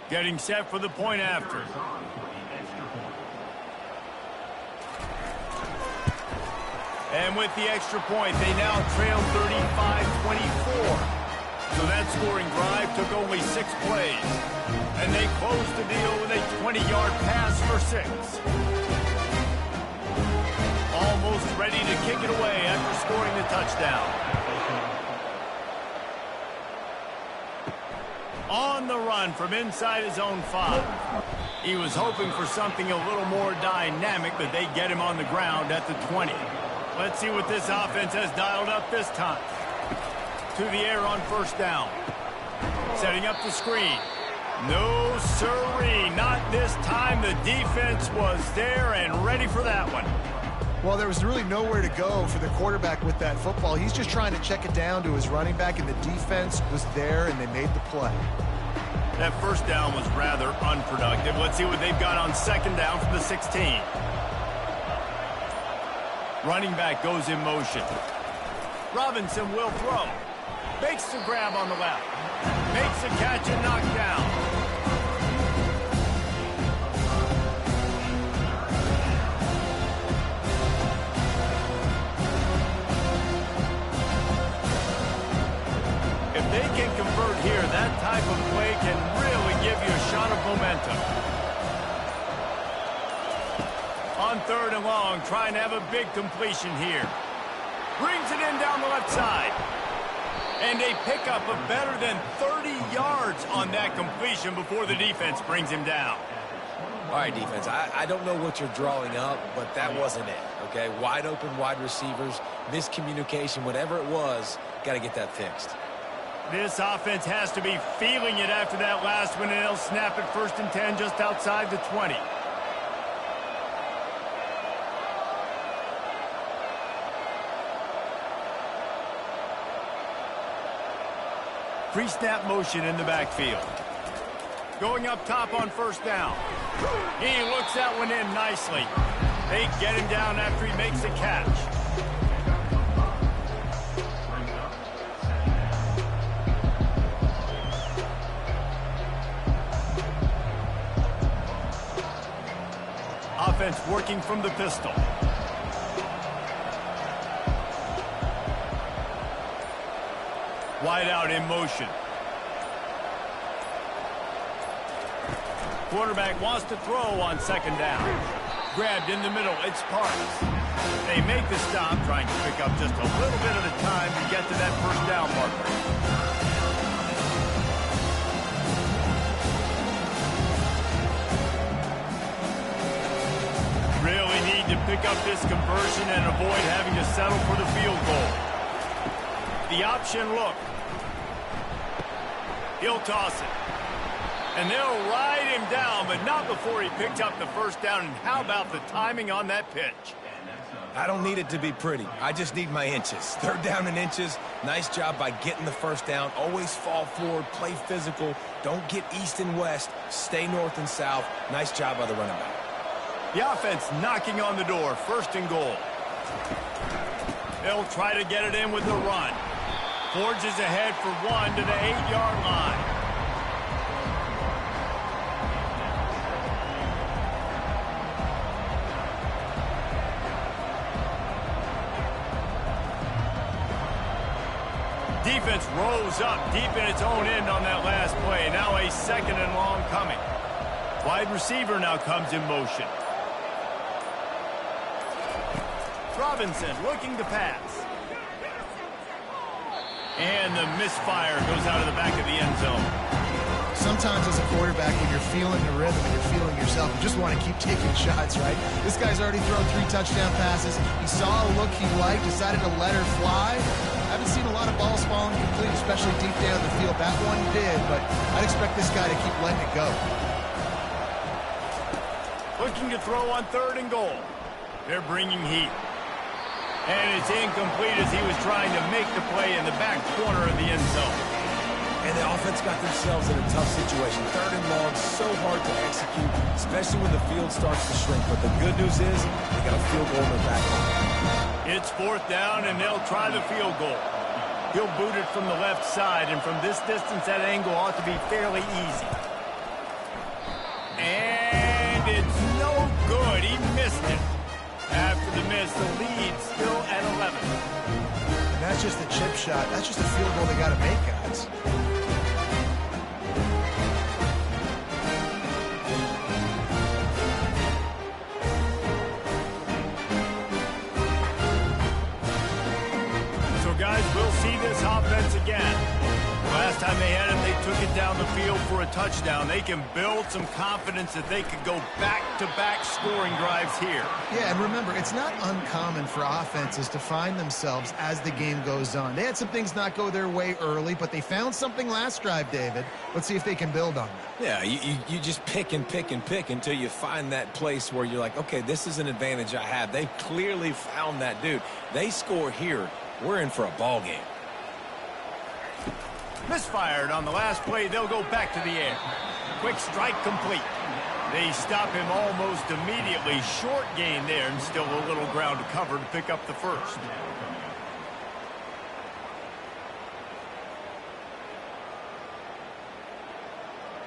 Getting set for the point after. And with the extra point, they now trail 35-24. So that scoring drive took only 6 plays. And they closed the deal with a 20-yard pass for 6. Almost ready to kick it away after scoring the touchdown. On the run from inside his own 5. He was hoping for something a little more dynamic, but they get him on the ground at the 20. Let's see what this offense has dialed up this time. To the air on first down. Setting up the screen. No siree, not this time. The defense was there and ready for that one. Well, there was really nowhere to go for the quarterback with that football. He's just trying to check it down to his running back, and the defense was there, and they made the play. That first down was rather unproductive. Let's see what they've got on second down from the 16. Running back goes in motion. Robinson will throw. Makes the grab on the left. Makes the catch and knocked down. If they can convert here, that type of play can really give you a shot of momentum. On third and long, trying to have a big completion here. Brings it in down the left side. And a pickup of better than 30 yards on that completion before the defense brings him down. All right, defense, I don't know what you're drawing up, but that wasn't it, okay? Wide open wide receivers, miscommunication, whatever it was, got to get that fixed. This offense has to be feeling it after that last one, and they'll snap it 1st and 10 just outside the 20. Pre-snap motion in the backfield. Going up top on first down. He looks that one in nicely. They get him down after he makes the catch. Offense working from the pistol. Wide out in motion. Quarterback wants to throw on second down. Grabbed in the middle. It's Parks. They make the stop, trying to pick up just a little bit of the time to get to that first down marker. Really need to pick up this conversion and avoid having to settle for the field goal. The option look. He'll toss it. And they'll ride him down, but not before he picked up the first down. And how about the timing on that pitch? I don't need it to be pretty. I just need my inches. Third down and inches. Nice job by getting the first down. Always fall forward, play physical. Don't get east and west. Stay north and south. Nice job by the running back. The offense knocking on the door. First and goal. They'll try to get it in with the run. Forges ahead for one to the 8-yard line. Defense rose up deep in its own end on that last play. Now a second and long coming. Wide receiver now comes in motion. Robinson looking to pass. And the misfire goes out of the back of the end zone. Sometimes as a quarterback, when you're feeling the rhythm and you're feeling yourself, you just want to keep taking shots, right? This guy's already thrown 3 touchdown passes. He saw a look he liked, decided to let her fly. I haven't seen a lot of balls falling complete, especially deep down the field. That one did, but I'd expect this guy to keep letting it go. Looking to throw on third and goal. They're bringing heat. And it's incomplete as he was trying to make the play in the back corner of the end zone. And the offense got themselves in a tough situation. Third and long, so hard to execute, especially when the field starts to shrink. But the good news is they got a field goal in their back line. It's fourth down, and they'll try the field goal. He'll boot it from the left side, and from this distance, that angle ought to be fairly easy. And it's no good. He missed it. After the miss, the lead still at 11. And that's just a chip shot. That's just a field goal they got to make, guys. So, guys, we'll see this offense again. Last time they had it, they took it down the field for a touchdown. They can build some confidence that they could go back-to-back scoring drives here. Yeah, and remember, it's not uncommon for offenses to find themselves as the game goes on. They had some things not go their way early, but they found something last drive, David. Let's see if they can build on that. Yeah, you just pick and pick and pick until you find that place where you're like, okay, this is an advantage I have. They clearly found that dude. They score here. We're in for a ball game. Misfired on the last play. They'll go back to the air. Quick strike complete. They stop him almost immediately. Short gain there, and still a little ground to cover to pick up the first.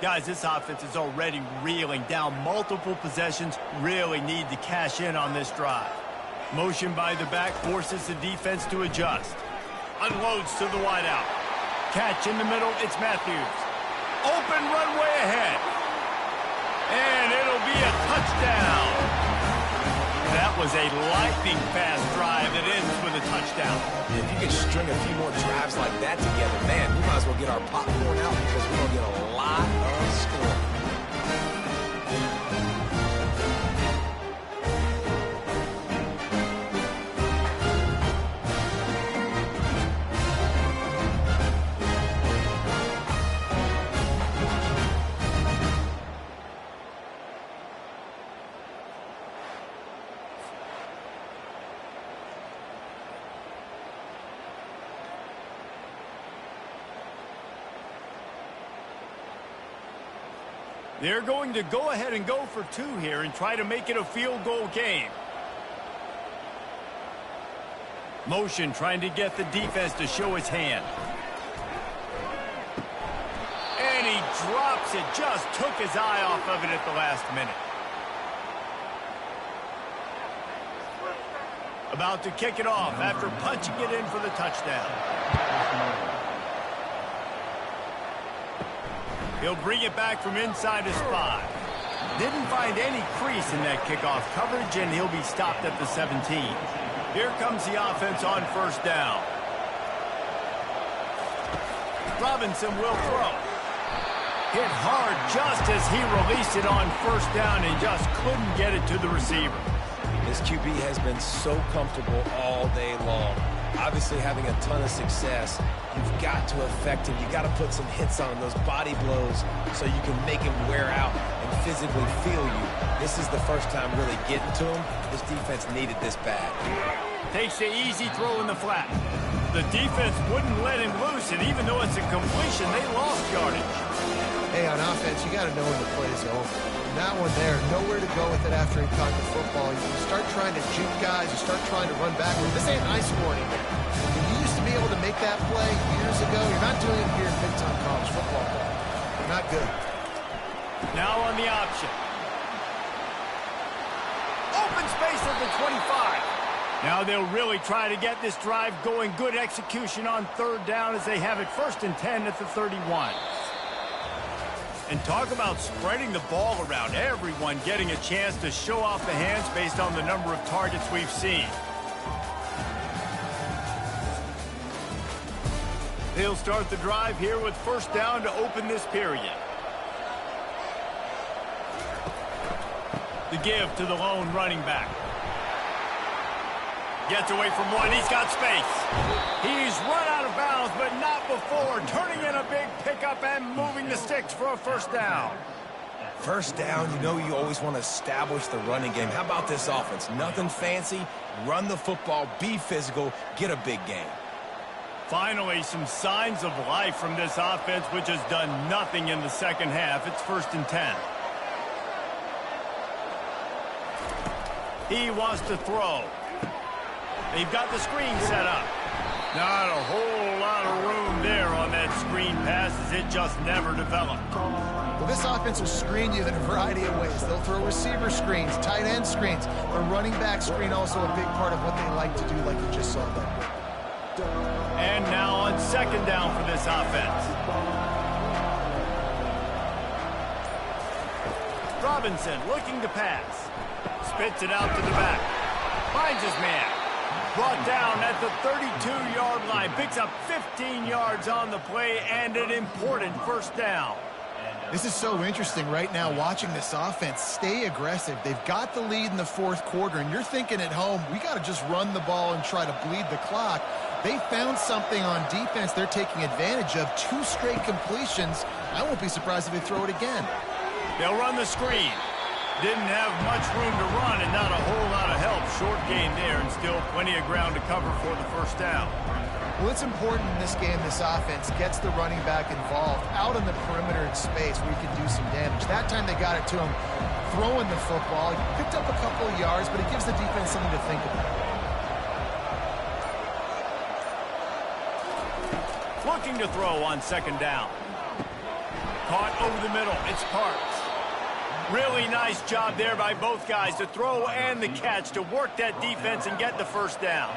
Guys, this offense is already reeling down multiple possessions. Really need to cash in on this drive. Motion by the back forces the defense to adjust. Unloads to the wideout. Catch in the middle, it's Matthews. Open runway ahead. And it'll be a touchdown. That was a lightning fast drive that ends with a touchdown. If you could string a few more drives like that together, man, we might as well get our popcorn out because we're going to get a lot of scoring. They're going to go ahead and go for two here and try to make it a field goal game. Motion trying to get the defense to show his hand. And he drops it. Just took his eye off of it at the last minute. About to kick it off after punching it in for the touchdown. He'll bring it back from inside his 5. Didn't find any crease in that kickoff coverage, and he'll be stopped at the 17. Here comes the offense on first down. Robinson will throw. Hit hard just as he released it on first down and just couldn't get it to the receiver. This QB has been so comfortable all day long. Obviously having a ton of success. You've got to affect him. You've got to put some hits on him, those body blows, so you can make him wear out and physically feel you. This is the first time really getting to him. This defense needed this bad. Takes the easy throw in the flat. The defense wouldn't let him loose, and even though it's a completion, they lost yardage. Hey, on offense, you got to know when the play's over. And that one there, nowhere to go with it after he caught the football. You start trying to juke guys, you start trying to run backward. This ain't high school anymore. When you used to be able to make that play years ago, you're not doing it here in big-time college football. You're not good. Now on the option. Open space at the 25. Now they'll really try to get this drive going. Good execution on third down as they have it 1st and 10 at the 31. And talk about spreading the ball around. Everyone getting a chance to show off the hands based on the number of targets we've seen. They'll start the drive here with first down to open this period. The give to the lone running back. Gets away from one. He's got space. He's run out of bounds, but not before. Turning in a big pickup and moving the sticks for a first down. First down, you know you always want to establish the running game. How about this offense? Nothing fancy. Run the football, be physical, get a big gain. Finally, some signs of life from this offense, which has done nothing in the second half. It's 1st and 10. He wants to throw. They've got the screen set up. Not a whole lot of room there on that screen pass as it just never developed. Well, this offense will screen you in a variety of ways. They'll throw receiver screens, tight end screens. The running back screen also a big part of what they like to do, like you just saw there. And now on second down for this offense. Robinson looking to pass. Spits it out to the back. Finds his man. Brought down at the 32-yard line. Picks up 15 yards on the play and an important first down. This is so interesting right now watching this offense stay aggressive. They've got the lead in the 4th quarter, and you're thinking at home, we got to just run the ball and try to bleed the clock. They found something on defense they're taking advantage of. 2 straight completions. I won't be surprised if they throw it again. They'll run the screen. Didn't have much room to run and not a whole lot of help. Short gain there and still plenty of ground to cover for the first down. Well, it's important in this game this offense gets the running back involved out on the perimeter in space where he can do some damage. That time they got it to him throwing the football. He picked up a couple of yards, but it gives the defense something to think about. Looking to throw on second down. Caught over the middle. It's Parks. Really nice job there by both guys to throw and the catch to work that defense and get the first down.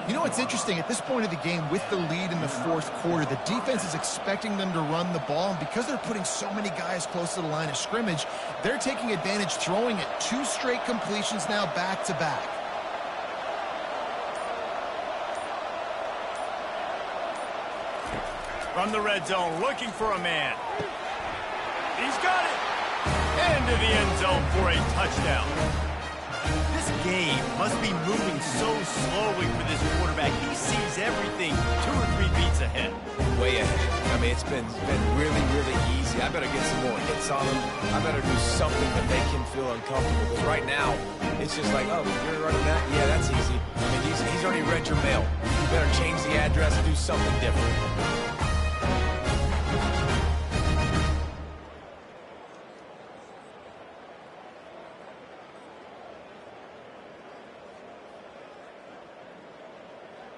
You know what's interesting? At this point of the game, with the lead in the 4th quarter, the defense is expecting them to run the ball. And because they're putting so many guys close to the line of scrimmage, they're taking advantage, throwing it. 2 straight completions now back-to-back. From the red zone, looking for a man. He's got it. Into the end zone for a touchdown. This game must be moving so slowly for this quarterback. He sees everything 2 or 3 beats ahead. Way ahead. I mean, it's been really, really easy. I better get some more hits on him. I better do something to make him feel uncomfortable. Because right now, it's just like, oh, you're running that? Yeah, that's easy. I mean, he's already read your mail. You better change the address and do something different.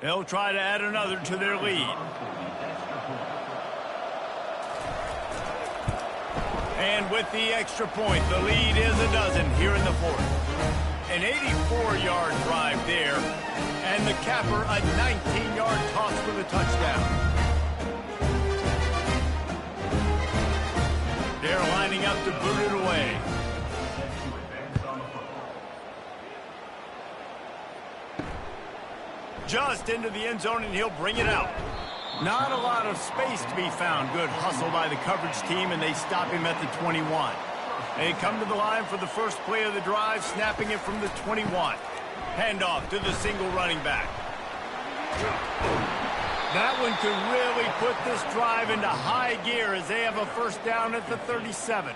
They'll try to add another to their lead. And with the extra point, the lead is a dozen here in the fourth. An 84-yard drive there, and the capper a 19-yard toss for the touchdown. They're lining up to boot it away. Just into the end zone, and he'll bring it out. Not a lot of space to be found. Good hustle by the coverage team, and they stop him at the 21. They come to the line for the first play of the drive, snapping it from the 21. Handoff to the single running back. That one could really put this drive into high gear as they have a first down at the 37.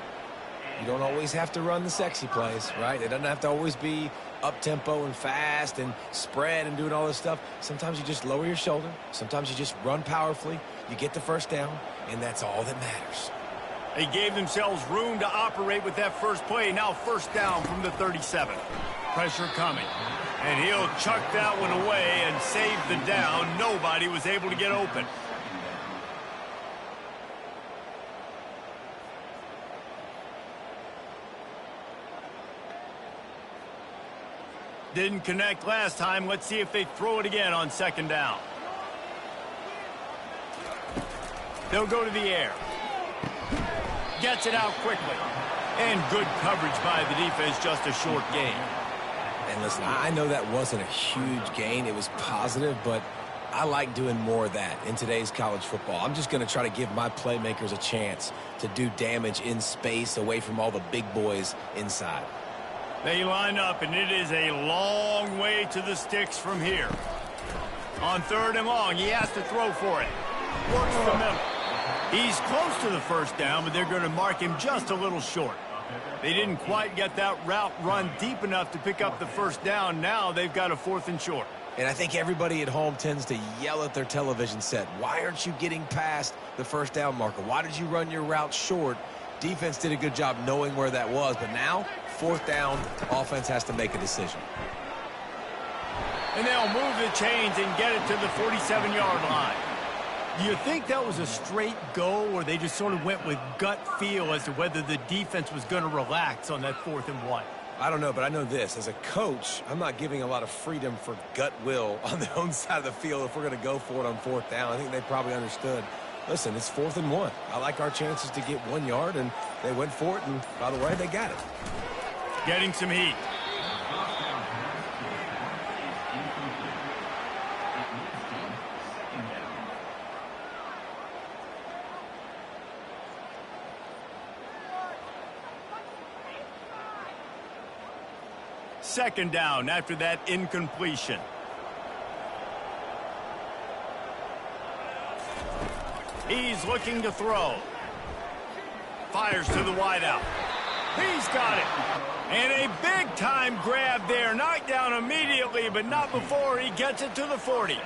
You don't always have to run the sexy plays, right? It doesn't have to always be up-tempo and fast and spread and doing all this stuff. Sometimes you just lower your shoulder. Sometimes you just run powerfully. You get the first down, and that's all that matters. They gave themselves room to operate with that first play. Now first down from the 37. Pressure coming. And he'll chuck that one away and save the down. Nobody was able to get open. Didn't connect last time. Let's see if they throw it again on second down. They'll go to the air. Gets it out quickly. And good coverage by the defense, just a short gain. And listen, I know that wasn't a huge gain. It was positive, but I like doing more of that in today's college football. I'm just going to try to give my playmakers a chance to do damage in space away from all the big boys inside. They line up, and it is a long way to the sticks from here. On third and long, he has to throw for it. Works the middle. He's close to the first down, but they're going to mark him just a little short. They didn't quite get that route run deep enough to pick up the first down. Now they've got a fourth and short. And I think everybody at home tends to yell at their television set, why aren't you getting past the first down marker? Why did you run your route short? Defense did a good job knowing where that was, but now, fourth down, offense has to make a decision. And they'll move the chains and get it to the 47-yard line. Do you think that was a straight go, or they just sort of went with gut feel as to whether the defense was going to relax on that 4th and 1? I don't know, but I know this. As a coach, I'm not giving a lot of freedom for gut will on their own side of the field if we're going to go for it on 4th down. I think they probably understood. Listen, it's 4th and 1. I like our chances to get 1 yard, and they went for it, and by the way, they got it. Getting some heat. Second down after that incompletion. He's looking to throw. Fires to the wideout. He's got it. And a big-time grab there. Knocked down immediately, but not before he gets it to the 40.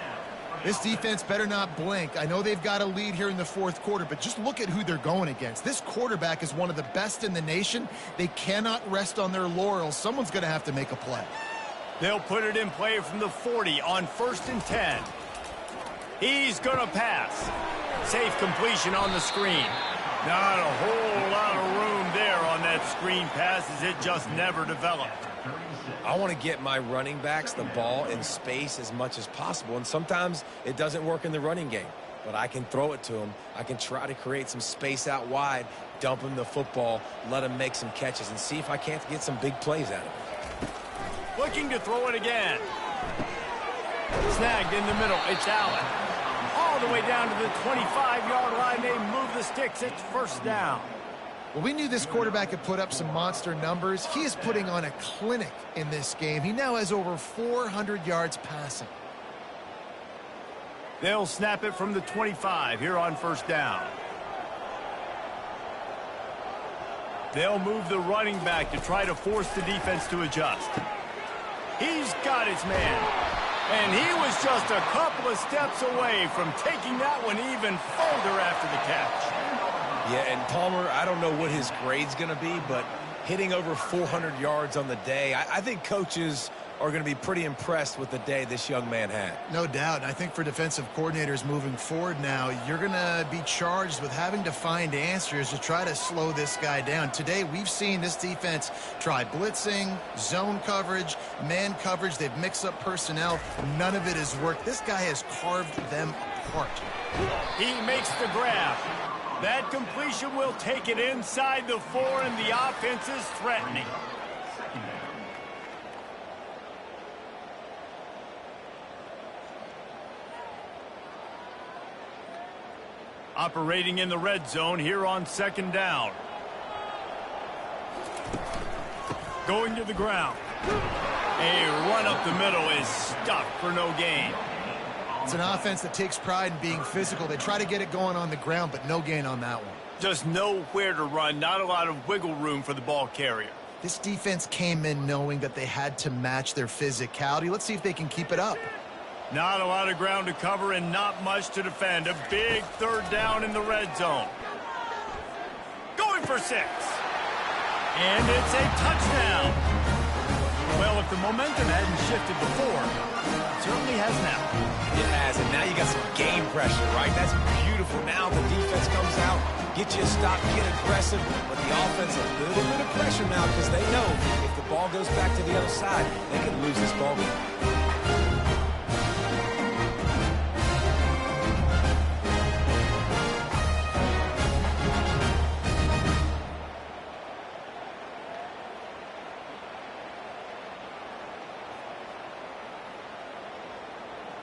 This defense better not blink. I know they've got a lead here in the fourth quarter, but just look at who they're going against. This quarterback is one of the best in the nation. They cannot rest on their laurels. Someone's going to have to make a play. They'll put it in play from the 40 on 1st and 10. He's going to pass. Safe completion on the screen. Not a whole lot of room there on that screen pass as it just never developed. I want to get my running backs the ball in space as much as possible, and sometimes it doesn't work in the running game, but I can throw it to them. I can try to create some space out wide, dump them the football, let them make some catches, and see if I can't get some big plays out of it. Looking to throw it again. Snagged in the middle. It's Allen. All the way down to the 25-yard line. They move the sticks. It's first down. Well, we knew this quarterback could put up some monster numbers. He is putting on a clinic in this game. He now has over 400 yards passing. They'll snap it from the 25 here on first down. They'll move the running back to try to force the defense to adjust. He's got his man. And he was just a couple of steps away from taking that one even further after the catch. Yeah, and Palmer, I don't know what his grade's going to be, but hitting over 400 yards on the day, I think coaches are going to be pretty impressed with the day this young man had. No doubt. And I think for defensive coordinators moving forward now, you're going to be charged with having to find answers to try to slow this guy down. Today, we've seen this defense try blitzing, zone coverage, man coverage. They've mixed up personnel. None of it has worked. This guy has carved them apart. He makes the grab. That completion will take it inside the 4, and the offense is threatening. Operating in the red zone here on 2nd down. Going to the ground. A run up the middle is stuffed for no gain. It's an offense that takes pride in being physical. They try to get it going on the ground, but no gain on that one. Just nowhere to run, not a lot of wiggle room for the ball carrier. This defense came in knowing that they had to match their physicality. Let's see if they can keep it up. Not a lot of ground to cover and not much to defend. A big 3rd down in the red zone. Going for 6. And it's a touchdown. Well, if the momentum hadn't shifted before, it certainly has now. It has, and now you got some game pressure, right? That's beautiful. Now the defense comes out, get you a stop, get aggressive, but the offense a little bit of pressure now because they know if the ball goes back to the other side, they can lose this ball game.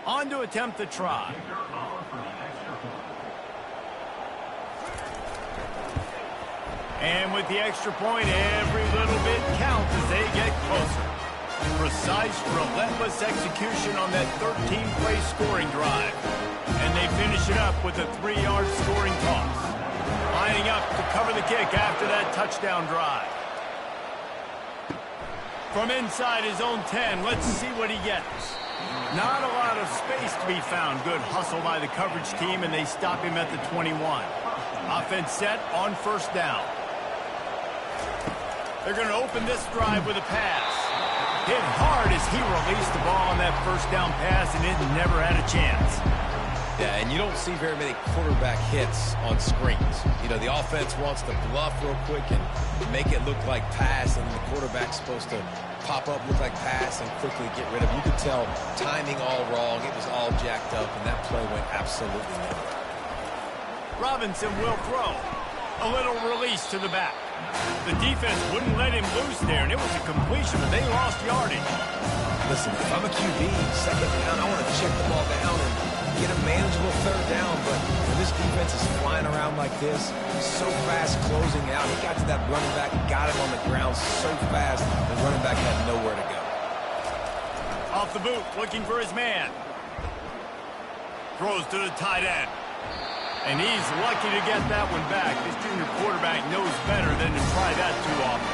On to attempt the try. And with the extra point, every little bit counts as they get closer. Precise, relentless execution on that 13-play scoring drive. And they finish it up with a 3-yard scoring toss. Lining up to cover the kick after that touchdown drive. From inside his own 10, let's see what he gets. Not a lot of space to be found. Good hustle by the coverage team, and they stop him at the 21. Offense set on 1st down. They're going to open this drive with a pass. Hit hard as he released the ball on that 1st down pass, and it never had a chance. Yeah, and you don't see very many quarterback hits on screens. You know, the offense wants to bluff real quick and make it look like pass, and the quarterback's supposed to pop up, look like pass, and quickly get rid of it. You could tell timing all wrong. It was all jacked up, and that play went absolutely nowhere. Robinson will throw. A little release to the back. The defense wouldn't let him loose there, and it was a completion, but they lost yardage. Listen, if I'm a QB, 2nd down, I want to check the ball down and get a manageable 3rd down, but when this defense is flying around like this, so fast closing out, he got to that running back and got him on the ground so fast, the running back had nowhere to go. Off the boot, looking for his man. Throws to the tight end. And he's lucky to get that one back. This junior quarterback knows better than to try that too often.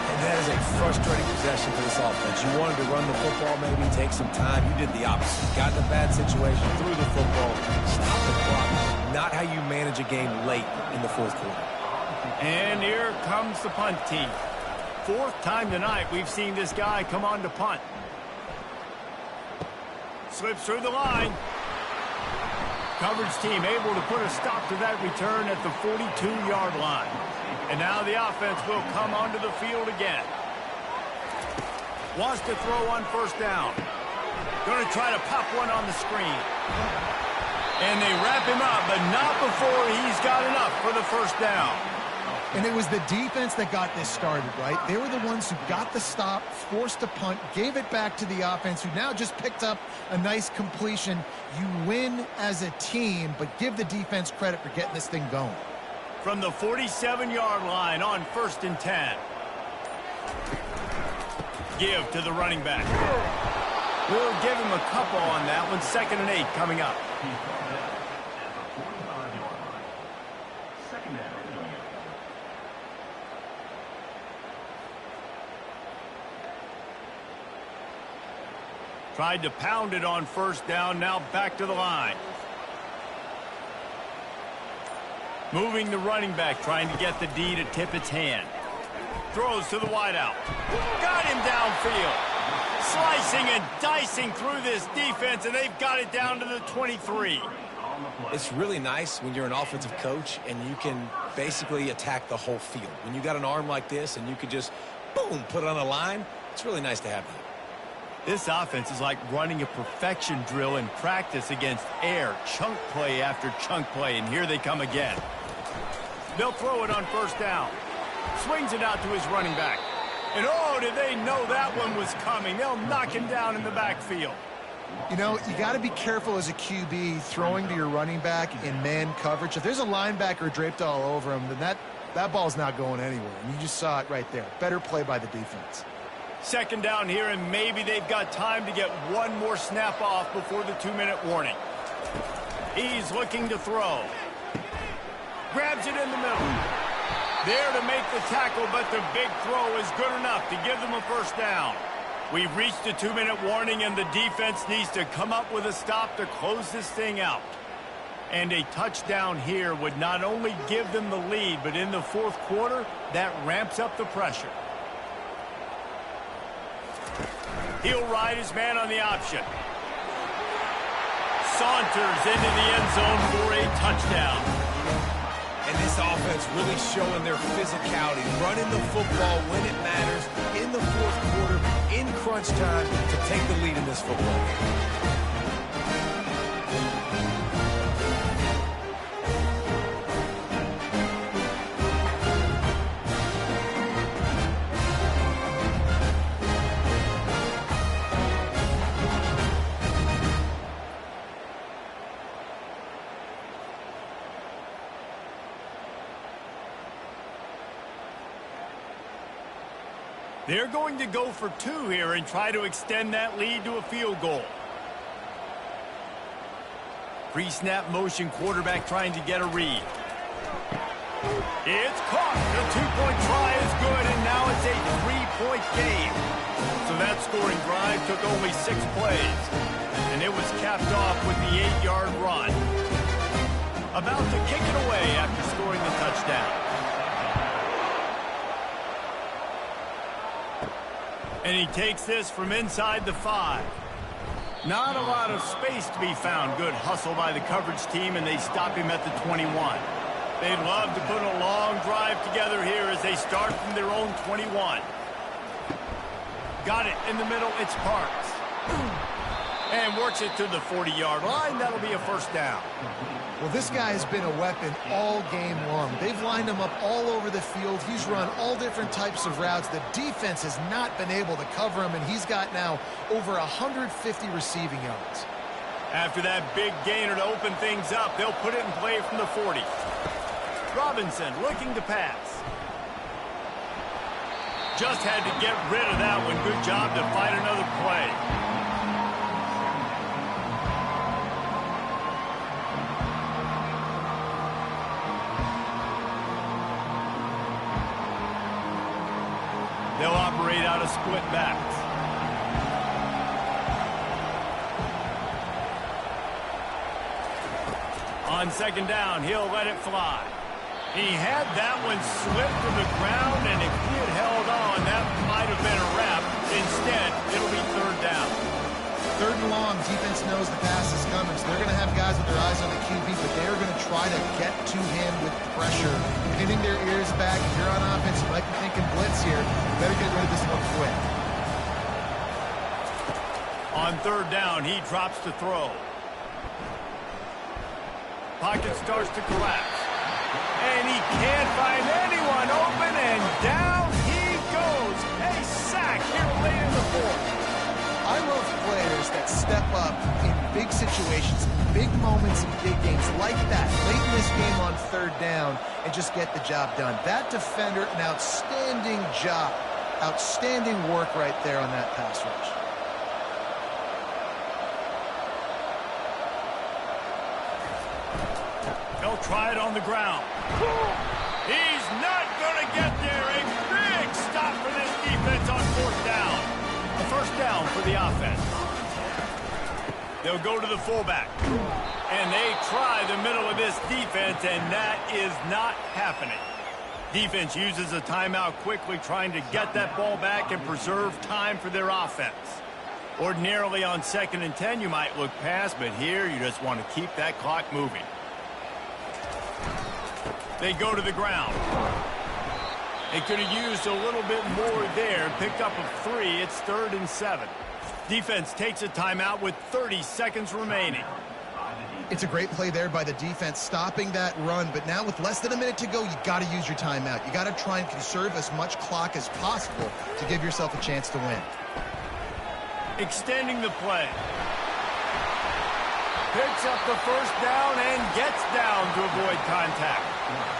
And that is a frustrating possession for this offense. You wanted to run the football, maybe take some time. You did the opposite. Got in a bad situation, threw the football, stopped the clock. Not how you manage a game late in the 4th quarter. And here comes the punt team. 4th time tonight we've seen this guy come on to punt. Slips through the line. Coverage team able to put a stop to that return at the 42-yard line. And now the offense will come onto the field again. Wants to throw on 1st down. Going to try to pop one on the screen. And they wrap him up, but not before he's got enough for the 1st down. And it was the defense that got this started, right? They were the ones who got the stop, forced a punt, gave it back to the offense, who now just picked up a nice completion. You win as a team, but give the defense credit for getting this thing going. From the 47-yard line on 1st and 10. Give to the running back. We'll give him a couple on that one. 2nd and 8 coming up. Tried to pound it on 1st down, now back to the line. Moving the running back, trying to get the D to tip its hand. Throws to the wideout. Got him downfield. Slicing and dicing through this defense, and they've got it down to the 23. It's really nice when you're an offensive coach and you can basically attack the whole field. When you got an arm like this and you could just, boom, put it on a line, it's really nice to have that. This offense is like running a perfection drill in practice against air, chunk play after chunk play, and here they come again. They'll throw it on first down. Swings it out to his running back. And oh, did they know that one was coming? They'll knock him down in the backfield. You know, you got to be careful as a QB throwing to your running back in man coverage. If there's a linebacker draped all over him, then that ball's not going anywhere. And you just saw it right there. Better play by the defense. Second down here, and maybe they've got time to get one more snap off before the 2-minute warning. He's looking to throw. Grabs it in the middle. There to make the tackle, but the big throw is good enough to give them a first down. We've reached the 2-minute warning, and the defense needs to come up with a stop to close this thing out. And a touchdown here would not only give them the lead, but in the fourth quarter, that ramps up the pressure. He'll ride his man on the option. Saunters into the end zone for a touchdown. And this offense really showing their physicality, running the football when it matters, in the fourth quarter, in crunch time, to take the lead in this football game. They're going to go for two here and try to extend that lead to a field goal. Pre-snap motion, quarterback trying to get a read. It's caught. The two-point try is good, and now it's a three-point game. So that scoring drive took only 6 plays, and it was capped off with the 8-yard run. About to kick it away after scoring the touchdown. And he takes this from inside the 5. Not a lot of space to be found. Good hustle by the coverage team, and they stop him at the 21. They'd love to put a long drive together here as they start from their own 21. Got it in the middle. It's Parks. And works it to the 40-yard line. That'll be a first down. Well, this guy has been a weapon all game long. They've lined him up all over the field. He's run all different types of routes. The defense has not been able to cover him, and he's got now over 150 receiving yards. After that big gainer to open things up, they'll put it in play from the 40. Robinson looking to pass. Just had to get rid of that one. Good job to fight another play. They'll operate out of split backs. On second down, he'll let it fly. He had that one slip to the ground, and if he had held on, that might have been a wrap. Instead, it'll be third down. Third and long, defense knows the pass is coming, so they're going to have guys with their eyes on the QB, but they're going to try to get to him with pressure, pinning their ears back. If you're on offense, you might be thinking blitz here. Better get rid of this one quick. On third down, he drops to throw. Pocket starts to collapse. And he can't find anyone open, and down he goes. A sack here late in the fourth. I love players that step up in big situations, big moments in big games like that, late in this game on third down, and just get the job done. That defender, an outstanding job. Outstanding work right there on that pass rush. They'll try it on the ground. He's not going to get there. A big stop for this defense on fourth down. A first down for the offense. They'll go to the fullback. And they try the middle of this defense, and that is not happening. Defense uses a timeout quickly, trying to get that ball back and preserve time for their offense. Ordinarily on 2nd and 10, you might look past, but here you just want to keep that clock moving. They go to the ground. They could have used a little bit more there, picked up a 3. It's 3rd and 7. Defense takes a timeout with 30 seconds remaining. It's a great play there by the defense, stopping that run. But now with less than a minute to go, you got to use your timeout. You got to try and conserve as much clock as possible to give yourself a chance to win. Extending the play. Picks up the first down and gets down to avoid contact.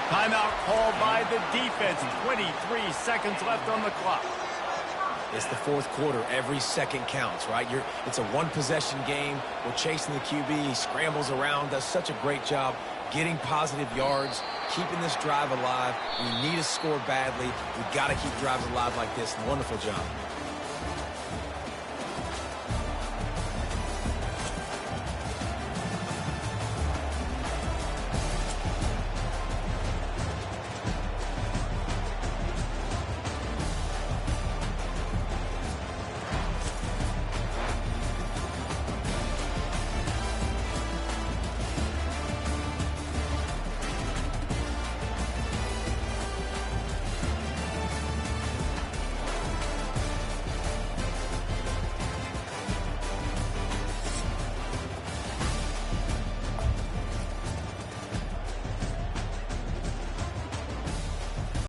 Timeout called by the defense. 23 seconds left on the clock. It's the fourth quarter. Every second counts, right? It's a one-possession game. We're chasing the QB. He scrambles around, does such a great job getting positive yards, keeping this drive alive. We need to score badly. We've got to keep drives alive like this. Wonderful job.